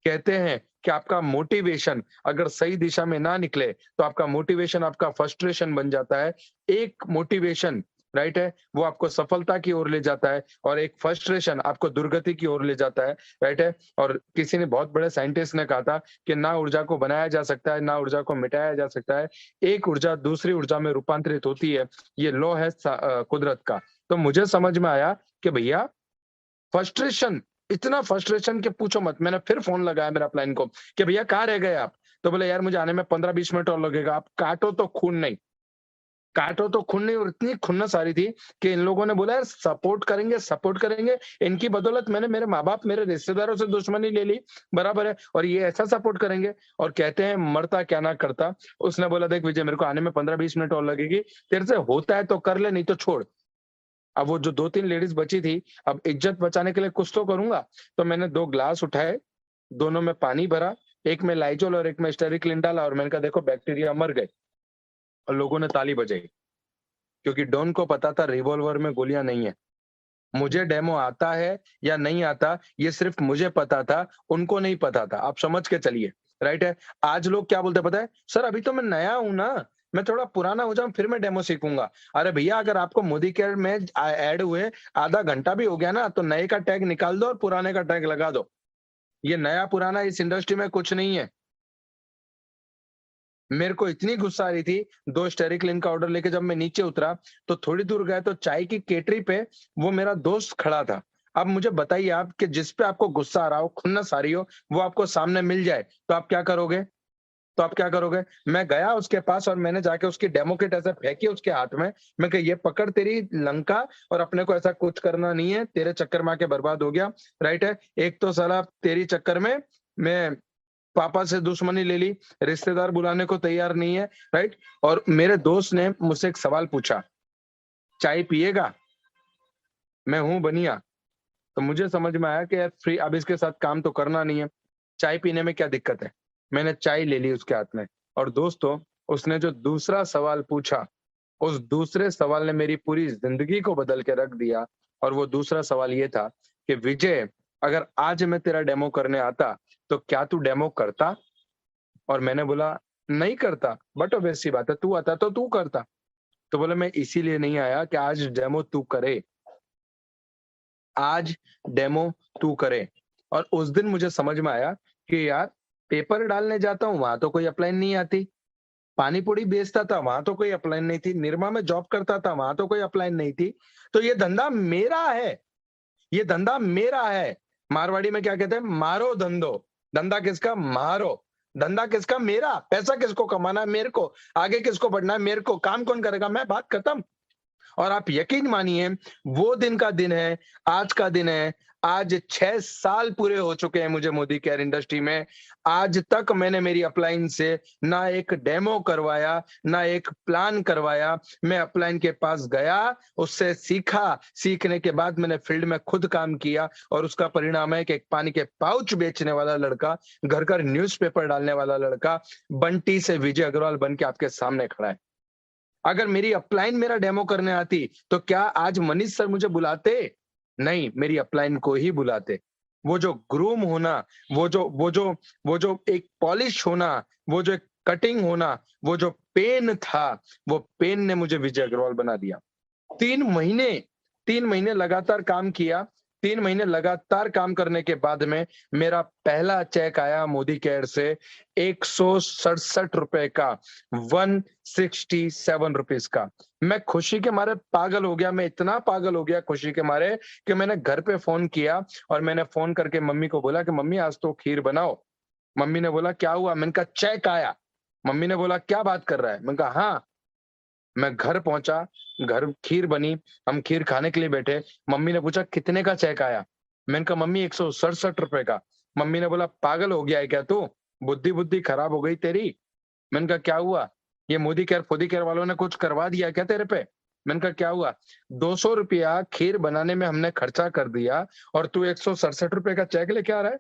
कहते हैं कि आपका मोटिवेशन अगर सही दिशा में ना निकले तो आपका मोटिवेशन आपका फ्रस्ट्रेशन बन जाता है। एक मोटिवेशन राइट है वो आपको सफलता की ओर ले जाता है और एक फ्रस्ट्रेशन आपको दुर्गति की ओर ले जाता है, राइट है। और किसी ने बहुत बड़े साइंटिस्ट ने कहा था कि ना ऊर्जा को बनाया जा सकता है, ना ऊर्जा को मिटाया जा सकता है। एक ऊर्जा दूसरी ऊर्जा में रूपांतरित होती है। ये लॉ है कुदरत का। तो मुझे समझ में आया कि भैया फ्रस्ट्रेशन, इतना फ्रस्ट्रेशन कि पूछो मत। मैंने फिर फोन लगाया मेरा अपलाइन को कि भैया कहाँ रह गए आप? तो बोले यार मुझे आने में 15-20 मिनट और लगेगा। आप काटो तो खून नहीं। और इतनी खुन्नस आ रही थी कि इन लोगों ने बोला यार सपोर्ट करेंगे। इनकी बदौलत मैंने मेरे माँ-बाप, मेरे रिश्तेदारों से दुश्मनी ले ली, बराबर है, और ये ऐसा सपोर्ट करेंगे। और कहते हैं मरता क्या ना करता। उसने बोला देख विजय मेरे को आने में 15-20 मिनट और लगेगी, तेरे से होता है तो कर ले नहीं तो छोड़। अब वो जो 2-3 लेडीज बची थी, अब इज्जत बचाने के लिए कुछ तो करूंगा। तो मैंने 2 ग्लास उठाए, दोनों में पानी भरा, एक में लाइज़ॉल और एक में स्टेरिक्लिन डाला और मैंने कहा देखो बैक्टीरिया मर गए। और लोगों ने ताली बजाई क्योंकि डॉन को पता था रिवॉल्वर में गोलियां नहीं है। मुझे डेमो आता है या नहीं आता ये सिर्फ मुझे पता था, उनको नहीं पता था। आप समझ के चलिए, राइट है। आज लोग क्या बोलते हैं पता है? सर अभी तो मैं नया हूँ ना, मैं थोड़ा पुराना हो जाऊँ फिर मैं डेमो सीखूंगा। अरे भैया अगर आपको मोदी केयर में ऐड हुए आधा घंटा भी हो गया ना तो नए का टैग निकाल दो और पुराने का टैग लगा दो। ये नया पुराना इस इंडस्ट्री में कुछ नहीं है। मेरे को इतनी गुस्सा आ रही थी, 2 स्टेरिक्लिन का ऑर्डर लेके जब मैं नीचे उतरा, तो थोड़ी दूर गए तो चाय की केटली पे वो मेरा दोस्त खड़ा था। अब मुझे बताइए आप कि जिस पे आपको गुस्सा आ रहा हो, खुन्नस आ रही हो, वो आपको सामने मिल जाए, तो आप क्या करोगे? मैं गया उसके पास और मैंने जाके उसकी डेमो किट ऐसे फेंकी उसके हाथ में। मैं कहा, "ये पकड़ तेरी लंका और अपने को ऐसा कुछ करना नहीं है, तेरे चक्कर में आके बर्बाद हो गया।" राइट है? एक तो साला तेरी चक्कर में मैं पापा से दुश्मनी ले ली, रिश्तेदार बुलाने को तैयार नहीं है, राइट? और मेरे दोस्त ने मुझसे एक सवाल पूछा, "चाय पिएगा?" मैं हूँ बनिया। तो मुझे समझ में आया कि यार फ्री अब इसके साथ काम तो करना नहीं है, चाय पीने में क्या दिक्कत है? मैंने चाय ले ली उसके हाथ में और दोस्तों उसने जो दूसरा सवाल पूछा, उस दूसरे सवाल ने मेरी पूरी ज़िंदगी को बदल के रख दिया। और वो दूसरा सवाल ये था कि विजय अगर आज मैं तेरा डेमो करने आता, तो क्या तू डेमो करता? और मैंने बोला, "नहीं करता, बट ऑब्वियस सी बात है, तू आता तो तू करता।" तो बोला, "मैं इसीलिए नहीं आया कि आज डेमो तू करे, आज डेमो तू करे।" और उस दिन मुझे समझ में आया कि यार पेपर डालने जाता हूँ, वहाँ तो कोई अपलाइन नहीं आती। पानी पूरी बेचता था, वहाँ तो कोई अपलाइन नहीं थी। निरमा में जॉब करता था, वहाँ तो कोई अपलाइन नहीं थी। तो ये धंधा मेरा है। मारवाड़ी में क्या कहते हैं? मारो धंधो। धंधा किसका? मारो। धंधा किसका? मेरा। पैसा किसको कमाना है? मेरे को। आगे किसको बढ़ना है? मेरे को। काम कौन करेगा? मैं। बात खत्म। और आप यकीन मानिए वो दिन का दिन है, आज का दिन है। आज 6 साल पूरे हो चुके हैं मुझे मोदी केयर इंडस्ट्री में। आज तक मैंने मेरी अपलाइन से ना एक डेमो करवाया, ना एक प्लान करवाया। मैं अपलाइन के पास गया, उससे सीखा, सीखने के बाद मैंने फील्ड में खुद काम किया और उसका परिणाम है कि एक पानी के पाउच बेचने वाला लड़का, घर-घर न्यूज़पेपर डालने वाला लड़का, बंटी से विजय अग्रवाल बन के आपके सामने खड़ा है। अगर मेरी अपलाइन मेरा डेमो करने आती, तो क्या आज मनीष सर मुझे बुलाते? नहीं, मेरी अपलाइन को ही बुलाते। वो जो ग्रूम होना, वो जो एक पॉलिश होना, वो जो एक कटिंग होना, वो जो पेन था, वो पेन ने मुझे विजय अग्रवाल बना दिया। 3 महीने 3 महीने लगातार काम किया। 3 महीने लगातार काम करने के बाद में मेरा पहला चेक आया मोदी केयर से ₹167 का, ₹167 का। मैं खुशी के मारे पागल हो गया, मैं इतना पागल हो गया खुशी के मारे कि मैंने घर पे फ़ोन किया और मैंने फ़ोन करके मम्मी को बोला कि मम्मी आज तो खीर बनाओ। मम्मी ने बोला क्या हुआ? मैंने कहा चेक आया। मम्मी ने बोला क्या बात कर रहा है? मैंने कहा हाँ। मैं घर पहुंचा, घर खीर बनी, हम खीर खाने के लिए बैठे। मम्मी ने पूछा कितने का चेक आया? मैंने कहा मम्मी 167 रुपए का। मम्मी ने बोला पागल हो गया है क्या तू? बुद्धि बुद्धि खराब हो गई तेरी? मैंने कहा क्या हुआ? ये मोदी केयर फोदी केयर वालों ने कुछ करवा दिया क्या तेरे पे? मैंने कहा क्या हुआ? 200 रुपया खीर बनाने में हमने खर्चा कर दिया और तू 167 रुपए का चेक लेके आ रहा है?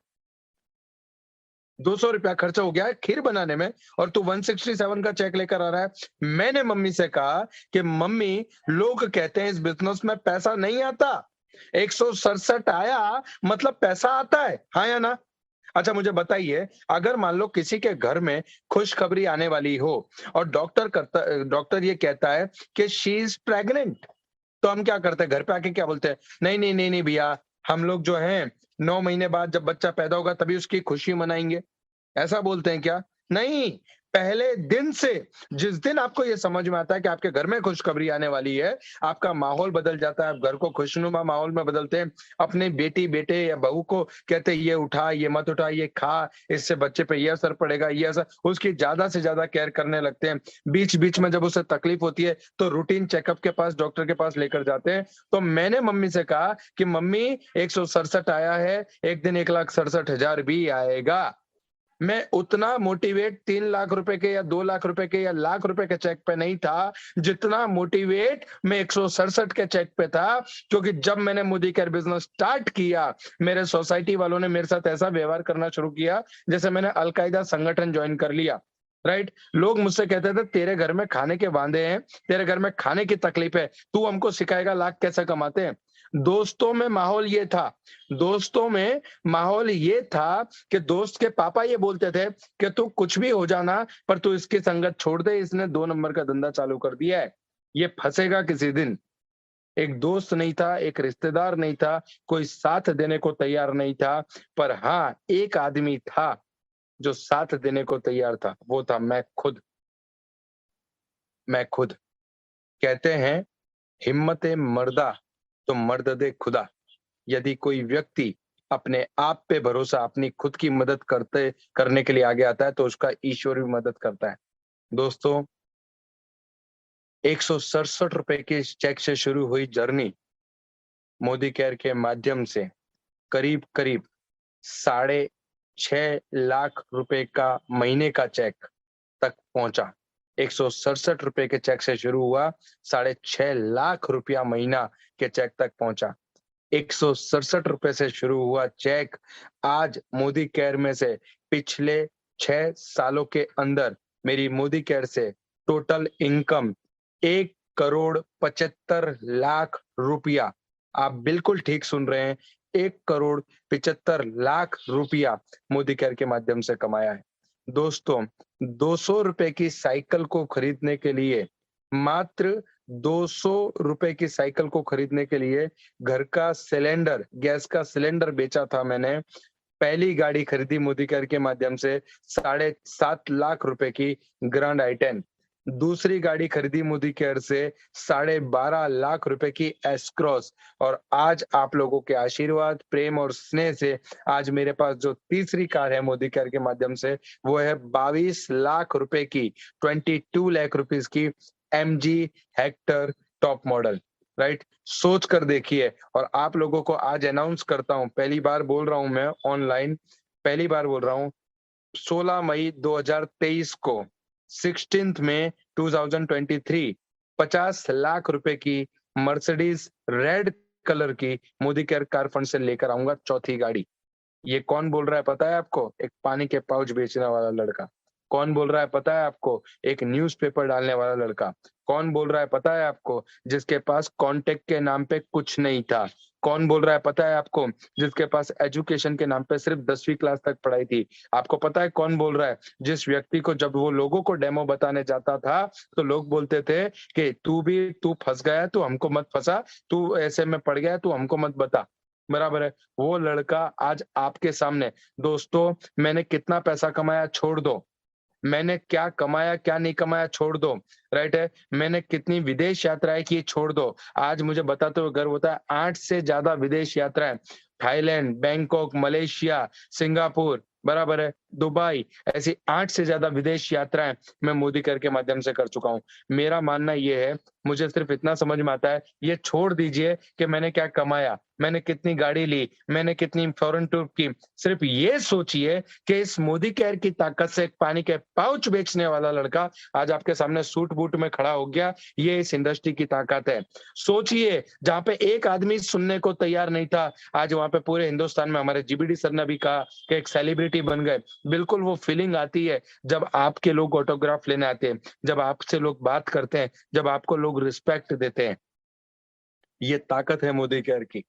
200 रुपया खर्चा हो गया है खीर बनाने में और तू 167 का चेक लेकर आ रहा है। मैंने मम्मी से कहा कि मम्मी, लोग कहते हैं इस बिजनेस में पैसा नहीं आता, 167 आया मतलब पैसा आता है, हाँ या ना? अच्छा मुझे बताइए, अगर मान लो किसी के घर में खुशखबरी आने वाली हो और डॉक्टर ये कहता है कि शी इज प्रेग्नेंट, तो हम क्या करते हैं? घर पे आके क्या बोलते हैं? नहीं नहीं नहीं नहीं भैया, हम लोग जो है 9 महीने बाद जब बच्चा पैदा होगा तभी उसकी खुशी मनाएंगे। ऐसा बोलते हैं क्या? नहीं, पहले दिन से, जिस दिन आपको ये समझ में आता है कि आपके घर में खुशखबरी आने वाली है, आपका माहौल बदल जाता है, आप घर को खुशनुमा माहौल में बदलते हैं। अपने बेटी-बेटे या बहू को कहते हैं ये उठा, ये मत उठा, ये खा, इससे बच्चे पे ये असर पड़ेगा, ये असर, उसकी ज़्यादा से ज़्यादा केयर करने लगते हैं। बीच-बीच में जब उसे तकलीफ होती है, तो रूटीन चेकअप के पास, डॉक्टर के पास लेकर जाते हैं। तो मैंने मम्मी से कहा कि मम्मी 167 आया है, एक दिन 1,67,000 भी आएगा। मैं उतना मोटिवेट 3 लाख रुपए के या 2 लाख रुपए के या लाख रुपए के चेक पे नहीं था, जितना मोटिवेट मैं 167 के चेक पे था। क्योंकि जब मैंने मोदी केयर बिज़नेस स्टार्ट किया, मेरे सोसाइटी वालों ने मेरे साथ ऐसा व्यवहार करना शुरू किया, जैसे मैंने अल-कायदा संगठन जॉइन कर लिया, राइट? लोग मुझसे कहते थे, "तेरे घर में खाने के वांदे हैं, तेरे घर में खाने की तकलीफ है, तू हमको सिखाएगा लाख कैसे कमाते हैं?" दोस्तों में माहौल ये था, दोस्तों में माहौल ये था कि दोस्त के पापा ये बोलते थे कि तू कुछ भी हो जाना पर तू इसकी संगत छोड़ दे, इसने 2 नंबर का धंधा चालू कर दिया है, ये फंसेगा किसी दिन। एक दोस्त नहीं था, एक रिश्तेदार नहीं था, कोई साथ देने को तैयार नहीं था, पर हाँ, एक आदमी था जो साथ देने को तैयार था, वो था मैं खुद। मैं खुद। कहते हैं हिम्मत-ए मर्दा तो मर्द दे खुदा। यदि कोई व्यक्ति अपने आप पे भरोसा, अपनी खुद की मदद करते करने के लिए आगे आता है, तो उसका ईश्वर भी मदद करता है। दोस्तों, 167 रुपए के इस चेक से शुरू हुई जर्नी, मोदी केयर के माध्यम से करीब-करीब साढ़े 6 लाख रुपए का महीने का चेक तक पहुँचा। 167 रुपए के चेक से शुरू हुआ, साढ़े 6 लाख रुपया महीना के चेक तक पहुँचा। 167 रुपए से शुरू हुआ चेक आज मोदी केयर में से पिछले 6 सालों के अंदर मेरी मोदी केयर से टोटल इनकम 1 करोड़ 75 लाख रुपया। आप बिल्कुल ठीक सुन रहे हैं, 1 करोड़ 75 लाख रुपया मोदी केयर के माध्यम से कमाया है। दोस्तों, 200 रुपए की साइकिल को खरीदने के लिए, मात्र 200 रुपए की साइकिल को खरीदने के लिए घर का सिलेंडर, गैस का सिलेंडर बेचा था मैंने। पहली गाड़ी खरीदी मोदी केयर के माध्यम से, साढ़े 7 लाख रुपए की ग्रैंड आई-10। दूसरी गाड़ी खरीदी मोदी केयर से, साढ़े 12 लाख रुपए की एस क्रॉस। और आज आप लोगों के आशीर्वाद, प्रेम और स्नेह से आज मेरे पास जो तीसरी कार है मोदी केयर के माध्यम से, वो है 22 लाख रुपए की, 22 लाख रुपीस की MG Hector top model, right? सोच कर देखिए। और आप लोगों को आज अनाउंस करता हूँ, पहली बार बोल रहा हूँ मैं ऑनलाइन, पहली बार बोल रहा हूँ, 16 मई 2023 को, 16th में 2023, 50 लाख रुपए की मर्सिडीज रेड कलर की मोदी केयर कार फंड से लेकर आऊंगा, चौथी गाड़ी। ये कौन बोल रहा है पता है आपको? एक पानी के पाउच बेचने वाला लड़का। कौन बोल रहा है पता है आपको? एक न्यूज़पेपर डालने वाला लड़का। कौन बोल रहा है पता है आपको? जिसके पास कॉन्टैक्ट के नाम पे कुछ नहीं था। कौन बोल रहा है पता है आपको? जिसके पास एजुकेशन के नाम पे सिर्फ 10वीं क्लास तक पढ़ाई थी। आपको पता है कौन बोल रहा है? जिस व्यक्ति को जब वो लोगों को डेमो बताने जाता था, तो लोग बोलते थे कि तू फँस गया, तू हमको मत फँसा, तू ऐसे में पड़ गया, तू हमको मत बता। बराबर है? वो लड़का आज आपके सामने। दोस्तों, मैंने कितना पैसा कमाया छोड़ दो, मैंने क्या कमाया क्या नहीं कमाया छोड़ दो, राइट है? मैंने कितनी विदेश यात्राएं की छोड़ दो। आज मुझे बताते हुए गर्व होता है, 8 से ज्यादा विदेश यात्राएं, थाईलैंड, बैंकॉक, मलेशिया, सिंगापुर, बराबर है, दुबई, ऐसी 8 से ज़्यादा विदेश यात्राएँ मैं मोदी केयर के माध्यम से कर चुका हूँ। मेरा मानना ये है, मुझे सिर्फ़ इतना समझ में आता है, ये छोड़ दीजिए कि मैंने क्या कमाया, मैंने कितनी गाड़ी ली, मैंने कितनी फ़ॉरेन ट्रिप की। सिर्फ़ ये सोचिए कि इस मोदी केयर की ताकत से एक पानी के पाउच बेचने वाला लड़का आज आपके सामने सूट-बूट में खड़ा हो गया, ये इस इंडस्ट्री की ताकत है। सोचिए, जहाँ पे एक आदमी सुनने को तैयार नहीं था, आज वहाँ पे पूरे हिंदुस्तान में हमारे जीबीडी सर ने भी कहा कि एक सेलिब्रिटी बन गए। बिल्कुल वो फीलिंग आती है जब आपके लोग ऑटोग्राफ लेने आते हैं, जब आपसे लोग बात करते हैं, जब आपको लोग रिस्पेक्ट देते हैं। ये ताकत है मोदी केयर की,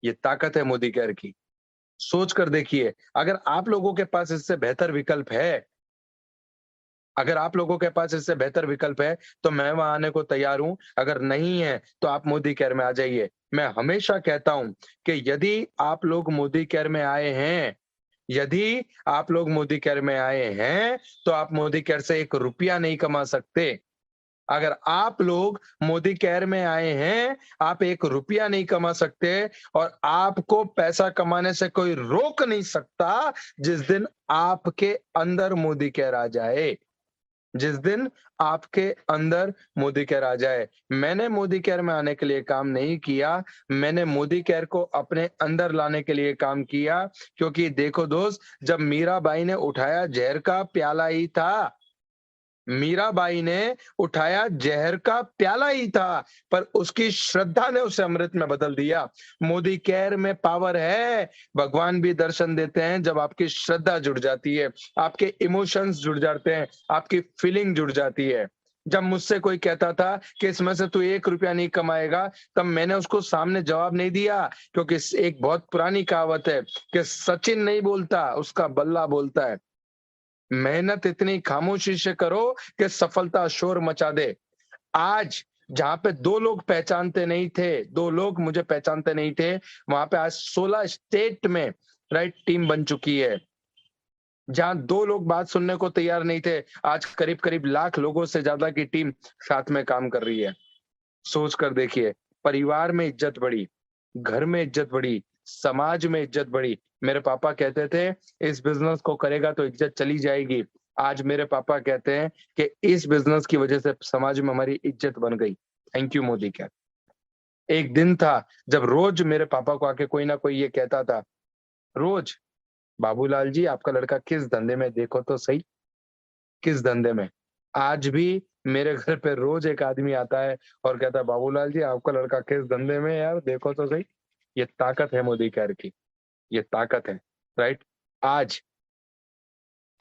ये ताकत है मोदी केयर की। सोच कर देखिए, अगर आप लोगों के पास इससे बेहतर विकल्प है, अगर आप लोगों के पास इससे बेहतर विकल्प है, तो मैं वहाँ आने को तैयार हूँ। अगर नहीं है, तो आप मोदी केयर में आ जाइए। मैं हमेशा कहता हूँ कि यदि आप लोग मोदी केयर में आए हैं, यदि आप लोग मोदी केयर में आए हैं, तो आप मोदी केयर से 1 रुपया नहीं कमा सकते। अगर आप लोग मोदी केयर में आए हैं, आप 1 रुपया नहीं कमा सकते और आपको पैसा कमाने से कोई रोक नहीं सकता, जिस दिन आपके अंदर मोदी केयर आ जाए। जिस दिन आपके अंदर मोदी केयर आ जाए। मैंने मोदी केयर में आने के लिए काम नहीं किया, मैंने मोदी केयर को अपने अंदर लाने के लिए काम किया, क्योंकि देखो दोस्त, जब मीराबाई ने उठाया ज़हर का प्याला ही था, मीराबाई ने उठाया ज़हर का प्याला ही था, पर उसकी श्रद्धा ने उसे अमृत में बदल दिया। मोदी केयर में पावर है, भगवान भी दर्शन देते हैं जब आपकी श्रद्धा जुड़ जाती है, आपके इमोशंस जुड़ जाते हैं, आपकी फीलिंग जुड़ जाती है। जब मुझसे कोई कहता था कि इसमें से तू 1 रुपया नहीं कमाएगा, तब मैंने उसको सामने जवाब नहीं दिया, क्योंकि एक बहुत पुरानी कहावत है कि सचिन नहीं बोलता, उसका बल्ला बोलता है। मेहनत इतनी खामोशी से करो कि सफलता शोर मचा दे। आज जहाँ पे 2 लोग पहचानते नहीं थे, 2 लोग मुझे पहचानते नहीं थे, वहाँ पे आज 16 स्टेट में राइट टीम बन चुकी है। जहाँ 2 लोग बात सुनने को तैयार नहीं थे, आज करीब-करीब लाख लोगों से ज्यादा की टीम साथ में काम कर रही है। सोच कर देखिए, परिवार में इज्जत बढ़ी, घर में इज्जत बढ़ी, समाज में इज्जत बढ़ी। मेरे पापा कहते थे, इस बिज़नेस को करेगा तो इज्जत चली जाएगी। आज मेरे पापा कहते हैं कि इस बिज़नेस की वज़ह से समाज में हमारी इज्जत बन गई। Thank you Modi cap. एक दिन था जब रोज़ मेरे पापा को आके कोई ना कोई ये कहता था, रोज़, "बाबूलाल जी आपका लड़का किस धंधे में देखो तो सही।" किस धंधे में? आज भी मेरे घर पे रोज़ एक आदमी आता है और कहता है, "बाबूलाल जी आपका लड़का किस धंधे में है यार देखो तो सही।" ये ताकत है मोदी केयर की, ये ताकत है, राइट? आज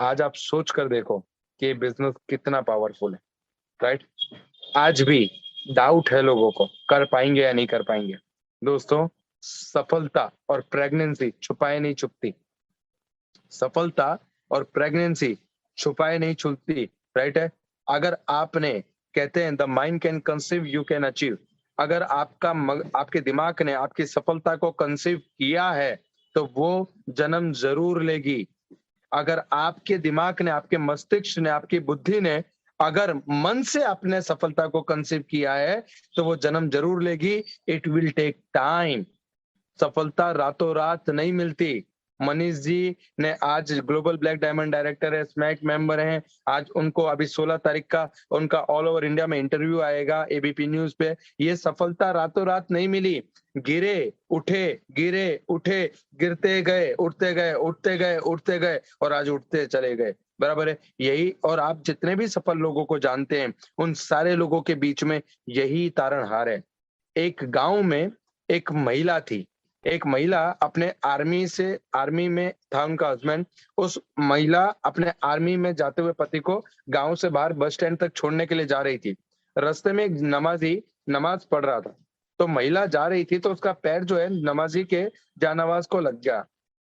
आज आप सोच कर देखो कि ये बिज़नेस कितना पावरफुल है, राइट? आज भी डाउट है लोगों को, कर पाएँगे या नहीं कर पाएँगे। दोस्तों, सफलता और प्रेगनेंसी छुपाए नहीं छुपती। सफलता और प्रेगनेंसी छुपाए नहीं छूटती, राइट है? अगर आपने कहते हैं the mind can conceive you can achieve. अगर आपके दिमाग ने आपकी सफलता को कंसीव किया है, तो वो जन्म ज़रूर लेगी। अगर आपके दिमाग ने, आपके मस्तिष्क ने, आपकी बुद्धि ने अगर मन से अपने सफलता को कंसीव किया है, तो वो जन्म ज़रूर लेगी। It will take time. सफलता रातों-रात नहीं मिलती। मनीष जी ने आज ग्लोबल ब्लैक डायमंड डायरेक्टर है, स्मैक मेंबर हैं। आज उनको अभी 16 तारीख का उनका ऑल ओवर इंडिया में इंटरव्यू आएगा एबीपी न्यूज़ पे। ये सफलता रातों-रात नहीं मिली। गिरे, उठे, गिरे, उठे, गिरते गए, उठते गए, उठते गए, उठते गए और आज उठते चले गए। बराबर है? यही और आप जितने भी सफल लोगों को जानते हैं, उन सारे लोगों के बीच में यही तारणहार है। एक गाँव में एक महिला थी। एक महिला अपने आर्मी में था उनका हस्बैंड, उस महिला अपने आर्मी में जाते हुए पति को गाँव से बाहर बस स्टैंड तक छोड़ने के लिए जा रही थी। रास्ते में एक नमाज़ी नमाज़ पढ़ रहा था। तो महिला जा रही थी तो उसका पैर जो है नमाज़ी के जानमाज़ को लग गया।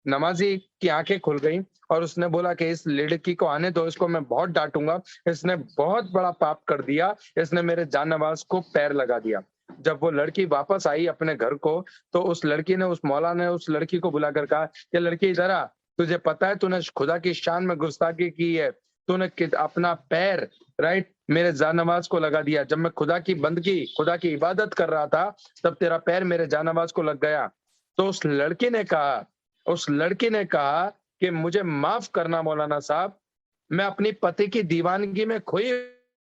नमाज़ी की आँखें खुल गईं और उसने बोला कि इस लड़की को आने दो, इसको मैं बहुत डाँटूँगा, इसने बहुत बड़ा पाप कर दिया, इसने मेरे जानमाज़ को पैर लगा दिया। जब वो लड़की वापस आई अपने घर को, तो उस लड़की ने, उस मौला ने उस लड़की को बुलाकर कहा, "ये लड़की इधर आ, तुझे पता है तूने खुदा की शान में गुस्ताखी की है, तूने अपना पैर राइट मेरे जानमाज़ को लगा दिया। जब मैं खुदा की बंदगी, खुदा की इबादत कर रहा था, तब तेरा पैर मेरे जानमाज़ को लग गया।" तो उस लड़की ने कहा कि मुझे माफ करना मौलाना साहब, मैं अपनी पति की दीवानगी में खोई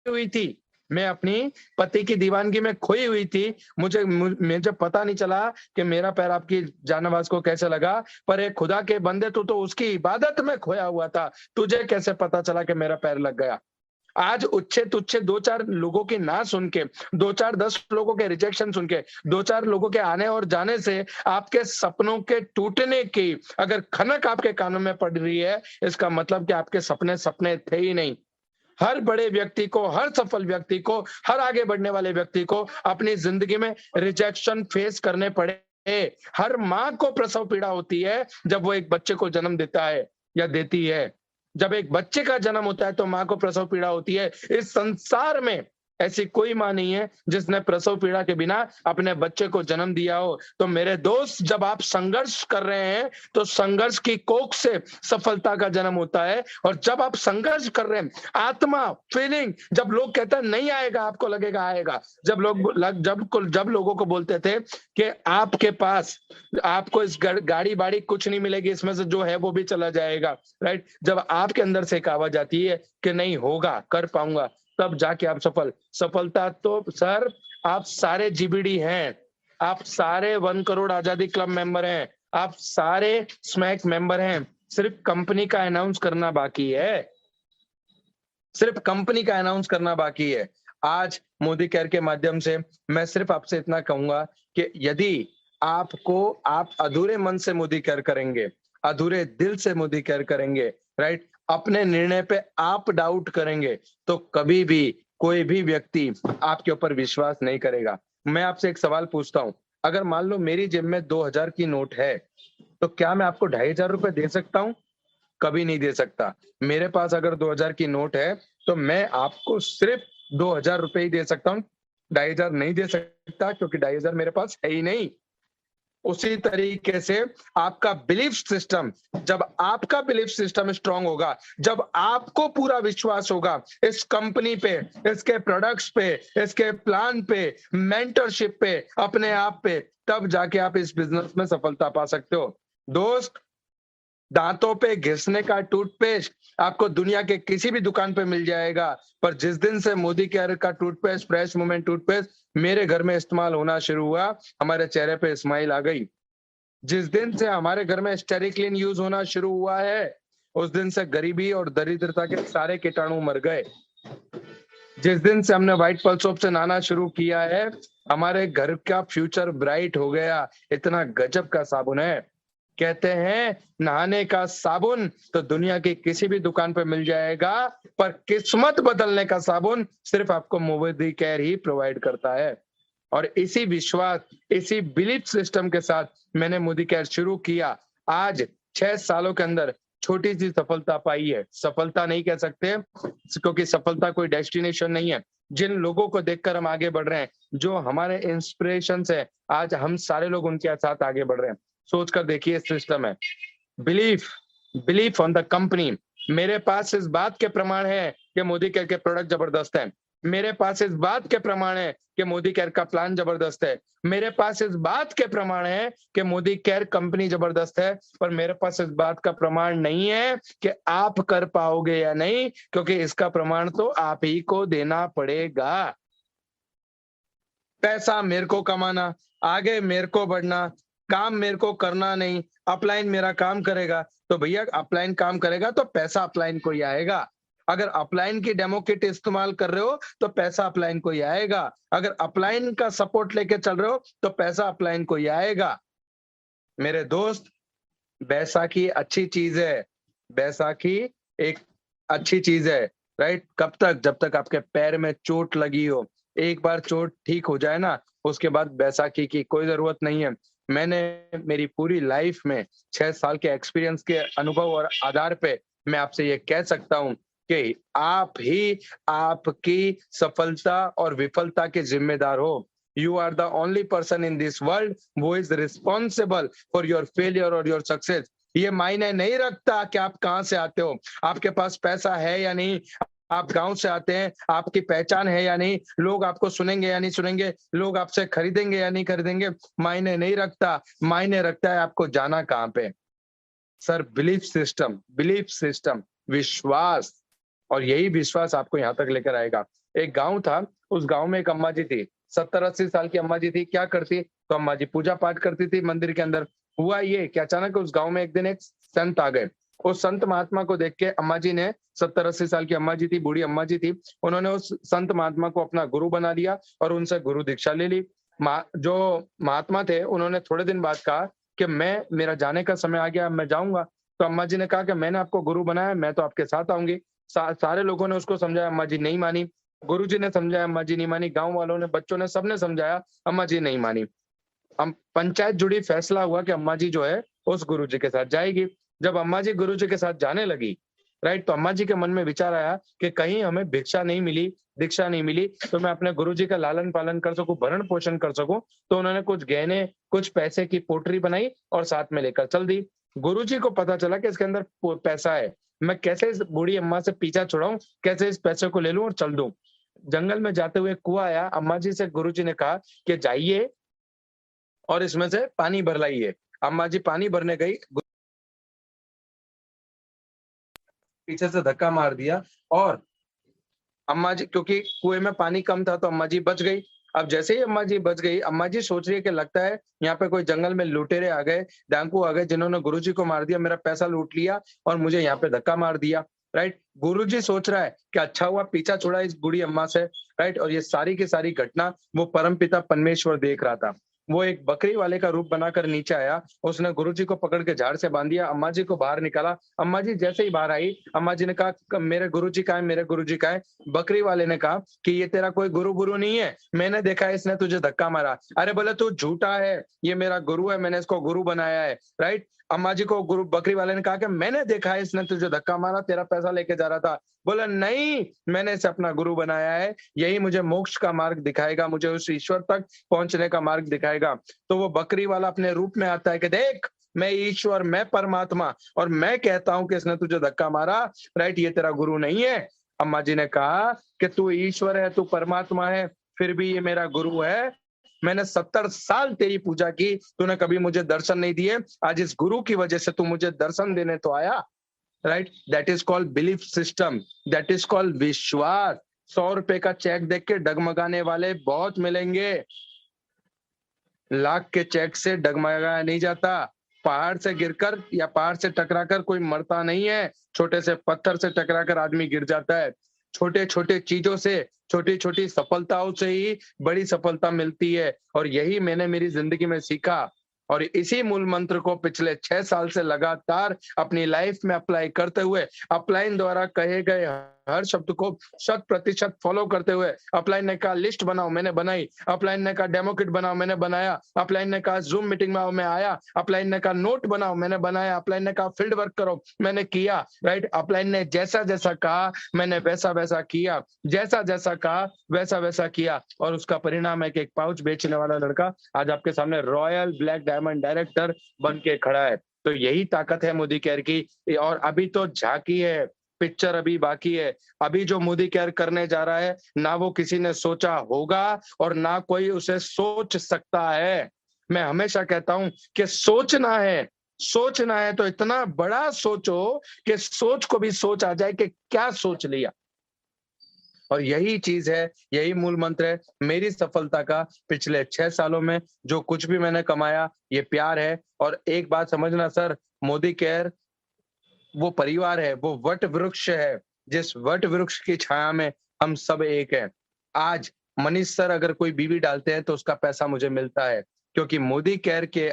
हुई थी। मैं अपनी पति की दीवानगी में खोई हुई थी। मुझे पता नहीं चला कि मेरा पैर आपकी जाननवाज को कैसे लगा, पर एक खुदा के बंदे तू तो उसकी इबादत में खोया हुआ था। तुझे कैसे पता चला कि मेरा पैर लग गया? आज उच्छे-तुच्छे 2-4 लोगों की ना सुन के, 2-4 10 लोगों के रिजेक्शन सुन के, 2-4 लोगों के आने और जाने से आपके सपनों के टूटने की अगर खनक आपके कानों में पड़ रही है, इसका मतलब कि आपके सपने सपने थे ही नहीं। हर बड़े व्यक्ति को, हर सफल व्यक्ति को, हर आगे बढ़ने वाले व्यक्ति को अपनी ज़िंदगी में रिजेक्शन फेस करने पड़े। हर माँ को प्रसव पीड़ा होती है जब वो एक बच्चे को जन्म देता है या देती है। जब एक बच्चे का जन्म होता है तो माँ को प्रसव पीड़ा होती है। इस संसार में ऐसी कोई माँ नहीं है जिसने प्रसव पीड़ा के बिना अपने बच्चे को जन्म दिया हो। तो मेरे दोस्त, जब आप संघर्ष कर रहे हैं तो संघर्ष की कोख से सफलता का जन्म होता है। और जब आप संघर्ष कर रहे हैं, आत्मा फीलिंग, जब लोग कहते हैं नहीं आएगा, आपको लगेगा आएगा। जब लोगों को बोलते थे कि आपके पास, आपको इस गाड़ी बाड़ी कुछ नहीं मिलेगी, इसमें से जो है वो भी चला जाएगा, राइट? जब आपके अंदर से एक आवाज आती है कि नहीं होगा, कर पाऊंगा, तब जाके आप सफलता तो सर, आप सारे जीबीडी हैं, आप सारे 1 करोड़ आजादी क्लब मेंबर हैं, आप सारे स्मैक मेंबर हैं। सिर्फ कंपनी का अनाउंस करना बाकी है। सिर्फ कंपनी का अनाउंस करना बाकी है। आज मोदी केयर के माध्यम से मैं सिर्फ आपसे इतना कहूंगा कि यदि आप अधूरे मन से मोदी केयर करेंगे, अधूरे दिल से मोदी केयर करेंगे, राइट? अपने निर्णय पे आप डाउट करेंगे, तो कभी भी कोई भी व्यक्ति आपके ऊपर विश्वास नहीं करेगा। मैं आपसे एक सवाल पूछता हूँ, अगर मान लो मेरी जेब में 2000 की नोट है, तो क्या मैं आपको 2500 रुपए दे सकता हूँ? कभी नहीं दे सकता। मेरे पास अगर 2000 की नोट है, तो मैं आपको सिर्फ 2000 रुपए ही दे सकता हूँ, 2500 नहीं दे सकता, क्योंकि 2500 मेरे पास है ही नहीं। उसी तरीके से आपका बिलीफ सिस्टम, जब आपका बिलीफ सिस्टम स्ट्रांग होगा, जब आपको पूरा विश्वास होगा इस कंपनी पे, इसके प्रोडक्ट्स पे, इसके प्लान पे, मेंटरशिप पे, अपने आप पे, तब जाके आप इस बिजनेस में सफलता पा सकते हो। दोस्त, दांतों पे घिसने का टूथपेस्ट आपको दुनिया के किसी भी दुकान पे मिल जाएगा, पर जिस दिन से मोदी केयर का टूथपेस्ट, फ्रेश मूवमेंट टूथपेस्ट मेरे घर में इस्तेमाल होना शुरू हुआ, हमारे चेहरे पे स्माइल आ गई। जिस दिन से हमारे घर में स्टेरिक्लीन यूज होना शुरू हुआ है, उस दिन से गरीबी और दरिद्रता के सारे कीटाणु मर गए। जिस दिन से हमने व्हाइट पल्स सोप से नहाना शुरू किया है, हमारे घर का फ्यूचर ब्राइट हो गया। इतना गजब का साबुन है। कहते हैं नहाने का साबुन तो दुनिया की किसी भी दुकान पे मिल जाएगा, पर किस्मत बदलने का साबुन सिर्फ आपको मोदी केयर ही प्रोवाइड करता है। और इसी विश्वास, इसी बिलीफ सिस्टम के साथ मैंने मोदी केयर शुरू किया। आज 6 सालों के अंदर छोटी सी सफलता पाई है। सफलता नहीं कह सकते, क्योंकि सफलता कोई डेस्टिनेशन नहीं है। जिन लोगों को देखकर हम आगे बढ़ रहे हैं, जो हमारे इंस्पिरेशन है, आज हम सारे लोग उनके साथ आगे बढ़ रहे हैं। सोच कर देखिए, सिस्टम है belief, belief on the company. मेरे पास इस बात के प्रमाण है कि मोदी केयर के प्रोडक्ट जबरदस्त है। मेरे पास इस बात के प्रमाण है कि मोदी केयर का प्लान जबरदस्त है। मेरे पास इस बात के प्रमाण है कि मोदी केयर कंपनी जबरदस्त है। पर मेरे पास इस बात का प्रमाण नहीं है कि आप कर पाओगे या नहीं, क्योंकि इसका प्रमाण तो आप ही को देना पड़ेगा। पैसा मेरे को कमाना, आगे मेरे को बढ़ना, काम मेरे को करना नहीं, अपलाइन मेरा काम करेगा। तो भैया अपलाइन काम करेगा तो पैसा अपलाइन को ही आएगा। अगर अपलाइन की डेमो किट इस्तेमाल कर रहे हो तो पैसा अपलाइन को ही आएगा। अगर अपलाइन का सपोर्ट लेके चल रहे हो तो पैसा अपलाइन को ही आएगा। मेरे दोस्त, बैसाखी अच्छी चीज है। बैसाखी एक अच्छी चीज है, राइट? कब तक? जब तक आपके पैर में चोट लगी हो। एक बार चोट ठीक हो जाए ना, उसके बाद बैसाखी की कोई जरूरत नहीं है। मैंने मेरी पूरी लाइफ में 6 साल के एक्सपीरियंस के अनुभव और आधार पे मैं आपसे ये कह सकता हूँ कि आप ही आपकी सफलता और विफलता के जिम्मेदार हो। You are the only person in this world who is responsible for your failure or your success. ये मायने नहीं रखता कि आप कहाँ से आते हो, आपके पास पैसा है या नहीं, आप गांव से आते हैं, आपकी पहचान है या नहीं, लोग आपको सुनेंगे या नहीं सुनेंगे, लोग आपसे खरीदेंगे या नहीं खरीदेंगे, मायने नहीं रखता। मायने रखता है आपको जाना कहाँ पे। सर बिलीफ सिस्टम, विश्वास, और यही विश्वास आपको यहाँ तक लेकर आएगा। एक गाँव था, उस गाँव में एक अम्मा जी थी, 70-80 साल की अम्मा जी थी। क्या करती? तो अम्मा जी पूजा पाठ करती थी मंदिर के अंदर। हुआ ये कि अचानक उस गाँव में एक दिन एक संत आ गए। उस संत महात्मा को देख के अम्मा जी ने, 70-80 साल की अम्मा जी थी, बूढ़ी अम्मा जी थी, उन्होंने उस संत महात्मा को अपना गुरु बना लिया और उनसे गुरु दीक्षा ले ली। जो महात्मा थे, उन्होंने थोड़े दिन बाद कहा कि मैं मेरा जाने का समय आ गया, अब मैं जाऊँगा। तो अम्मा जी ने कहा कि मैंने आपको गुरु बनाया, मैं तो आपके साथ आऊँगी। सारे लोगों ने उसको समझाया, अम्मा जी नहीं मानी। गुरुजी ने समझाया, अम्मा जी नहीं मानी। गाँव वालों ने, बच्चों ने, सबने समझाया, अम्मा जी नहीं मानी। पंचायत जुड़ी, फैसला हुआ कि अम्मा जी जो है उस गुरुजी के साथ जाएगी। जब अम्मा जी गुरुजी के साथ जाने लगी, राइट, तो अम्मा जी के मन में विचार आया कि कहीं हमें भिक्षा नहीं मिली, दीक्षा नहीं मिली, तो मैं अपने गुरुजी का लालन पालन कर सकूं, भरण पोषण कर सकूं। तो उन्होंने कुछ गहने, कुछ पैसे की पोटली बनाई और साथ में लेकर चल दी। गुरुजी को पता चला कि इसके अंदर पैसा है, मैं कैसे इस बूढ़ी अम्मा से पीछा छुड़ाऊं, कैसे इस पैसे को ले लूं और चल दूं। जंगल में जाते हुए कुआं आया, अम्मा जी से गुरुजी ने कहा कि जाइए और इसमें से पानी भर लाइए। अम्मा जी पानी भरने गई, पीछे से धक्का मार दिया और अम्मा जी, क्योंकि कुएं में पानी कम था तो अम्मा जी बच गई। अब जैसे ही अम्मा जी बच गई, अम्मा जी सोच रही है कि लगता है यहाँ पे कोई जंगल में लुटेरे आ गए, डाकू आ गए, जिन्होंने गुरुजी को मार दिया, मेरा पैसा लूट लिया और मुझे यहाँ पे धक्का मार दिया। राइट, गुरुजी सोच रहा है कि अच्छा हुआ पीछा छुड़ा इस बूढ़ी अम्मा से। राइट, और ये सारी की सारी घटना वो परमपिता परमेश्वर देख रहा था। वो एक बकरी वाले का रूप बनाकर नीचे आया, उसने गुरुजी को पकड़ के झाड़ से बांध दिया, अम्मा जी को बाहर निकाला। अम्मा जी जैसे ही बाहर आई, अम्मा जी ने कहा, मेरे गुरुजी कहाँ है, मेरे गुरुजी कहाँ है? बकरी वाले ने कहा कि ये तेरा कोई गुरु गुरु नहीं है, मैंने देखा है इसने तुझे धक्का मारा। अरे बोले तू झूठा है, ये मेरा गुरु है, मैंने इसको गुरु बनाया है। राइट, अम्मा जी को गुरु, बकरी वाले ने कहा कि मैंने देखा है इसने तुझे धक्का मारा, तेरा पैसा लेके जा रहा था। बोला नहीं, मैंने इसे अपना गुरु बनाया है, यही मुझे मोक्ष का मार्ग दिखाएगा, मुझे उस ईश्वर तक पहुंचने का मार्ग दिखाएगा। तो वो बकरी वाला अपने रूप में आता है कि देख, मैं ईश्वर, मैं परमात्मा, और मैं कहता हूं कि इसने तुझे धक्का मारा। राइट, ये तेरा गुरु नहीं है। अम्मा जी ने कहा कि तू ईश्वर है, तू परमात्मा है, फिर भी ये मेरा गुरु है। मैंने 70 साल तेरी पूजा की, तूने कभी मुझे दर्शन नहीं दिए, आज इस गुरु की वजह से तू मुझे दर्शन देने तो आया। Right, that is called belief system, that is called विश्वास। 100 रुपए का चेक देख के डगमगाने वाले बहुत मिलेंगे, लाख के चेक से डगमगाया नहीं जाता। पहाड़ से गिरकर या पहाड़ से टकराकर कोई मरता नहीं है, छोटे से पत्थर से टकराकर आदमी गिर जाता है। छोटे छोटे चीजों से, छोटी छोटी सफलताओं से ही बड़ी सफलता मिलती है, और यही मैंने मेरी जिंदगी में सीखा। और इसी मूल मंत्र को पिछले 6 साल से लगातार अपनी लाइफ में अप्लाई करते हुए, अपलाइन द्वारा कहे गए हर शब्द को 100% फॉलो करते हुए, अपलाइन ने कहा लिस्ट बनाओ, मैंने बनाई। अपलाइन ने कहा डेमो किट बनाओ, मैंने बनाया। अपलाइन ने कहा जूम मीटिंग में आओ, मैं आया। अपलाइन ने कहा नोट बनाओ, मैंने बनाया। अपलाइन ने कहा फील्ड वर्क करो, मैंने किया। राइट, अपलाइन ने जैसा जैसा कहा मैंने वैसा वैसा किया, जैसा जैसा कहा वैसा वैसा किया, और उसका परिणाम है कि एक पाउच बेचने वाला लड़का आज आपके सामने रॉयल ब्लैक डायमंड डायरेक्टर बन के खड़ा है। तो यही ताकत है मोदी केयर की। और अभी तो झांकी है, पिक्चर अभी बाकी है। अभी जो मोदी केयर करने जा रहा है, ना वो किसी ने सोचा होगा और ना कोई उसे सोच सकता है। मैं हमेशा कहता हूं कि सोचना है तो इतना बड़ा सोचो कि सोच को भी सोच आ जाए कि क्या सोच लिया। और यही चीज है, यही मूल मंत्र है मेरी सफलता का। पिछले 6 सालों में जो कुछ भी मैंने कमाया, ये प्यार है। और एक बात समझना सर, मोदी केयर वो परिवार है, वो वट वृक्ष है, जिस वट वृक्ष की छाया में हम सब एक हैं। आज मनीष सर अगर कोई बीवी डालते हैं तो उसका पैसा मुझे मिलता है, क्योंकि मोदी केयर के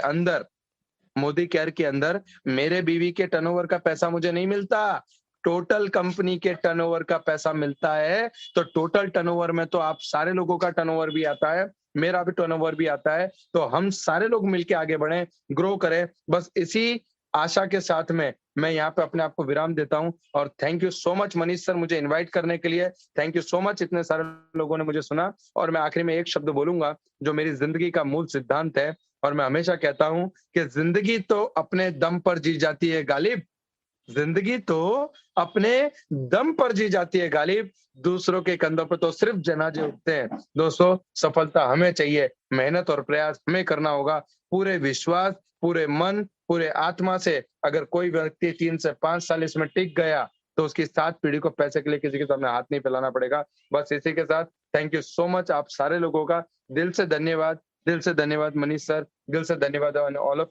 अंदर मेरे बीवी के टर्नओवर का पैसा मुझे नहीं मिलता, टोटल कंपनी के टर्नओवर का पैसा मिलता है। तो टोटल टर्नओवर में तो आप सारे लोगों का टर्नओवर भी आता है, मेरा भी टर्नओवर भी आता है। तो हम सारे लोग मिलके आगे बढ़ें, ग्रो करें। बस इसी आशा के साथ में मैं यहाँ पे अपने आप को विराम देता हूँ। और thank you so much Manish sir मुझे इनवाइट करने के लिए। थैंक यू सो मच, इतने सारे लोगों ने मुझे सुना। और मैं आखिरी में एक शब्द बोलूंगा जो मेरी जिंदगी का मूल सिद्धांत है, और मैं हमेशा कहता हूं कि जिंदगी तो अपने दम पर जी जाती है गालिब, जिंदगी तो अपने दम पर जी जाती है गालिब, दूसरों के कंधों पर तो सिर्फ जनाजे उठते हैं। दोस्तों, सफलता हमें चाहिए, मेहनत और प्रयास हमें करना होगा, पूरे विश्वास, पूरे मन, पूरे आत्मा से अगर कोई व्यक्ति 3 से 5 साल इसमें टिक गया, तो उसकी 7 पीढ़ी को पैसे के लिए किसी के सामने हाथ नहीं फैलाना पड़ेगा। बस इसी के साथ थैंक यू सो मच आप सारे लोगों का दिल से धन्यवाद मनीष सर, दिल से धन्यवाद ऑन ऑल ऑफ यू।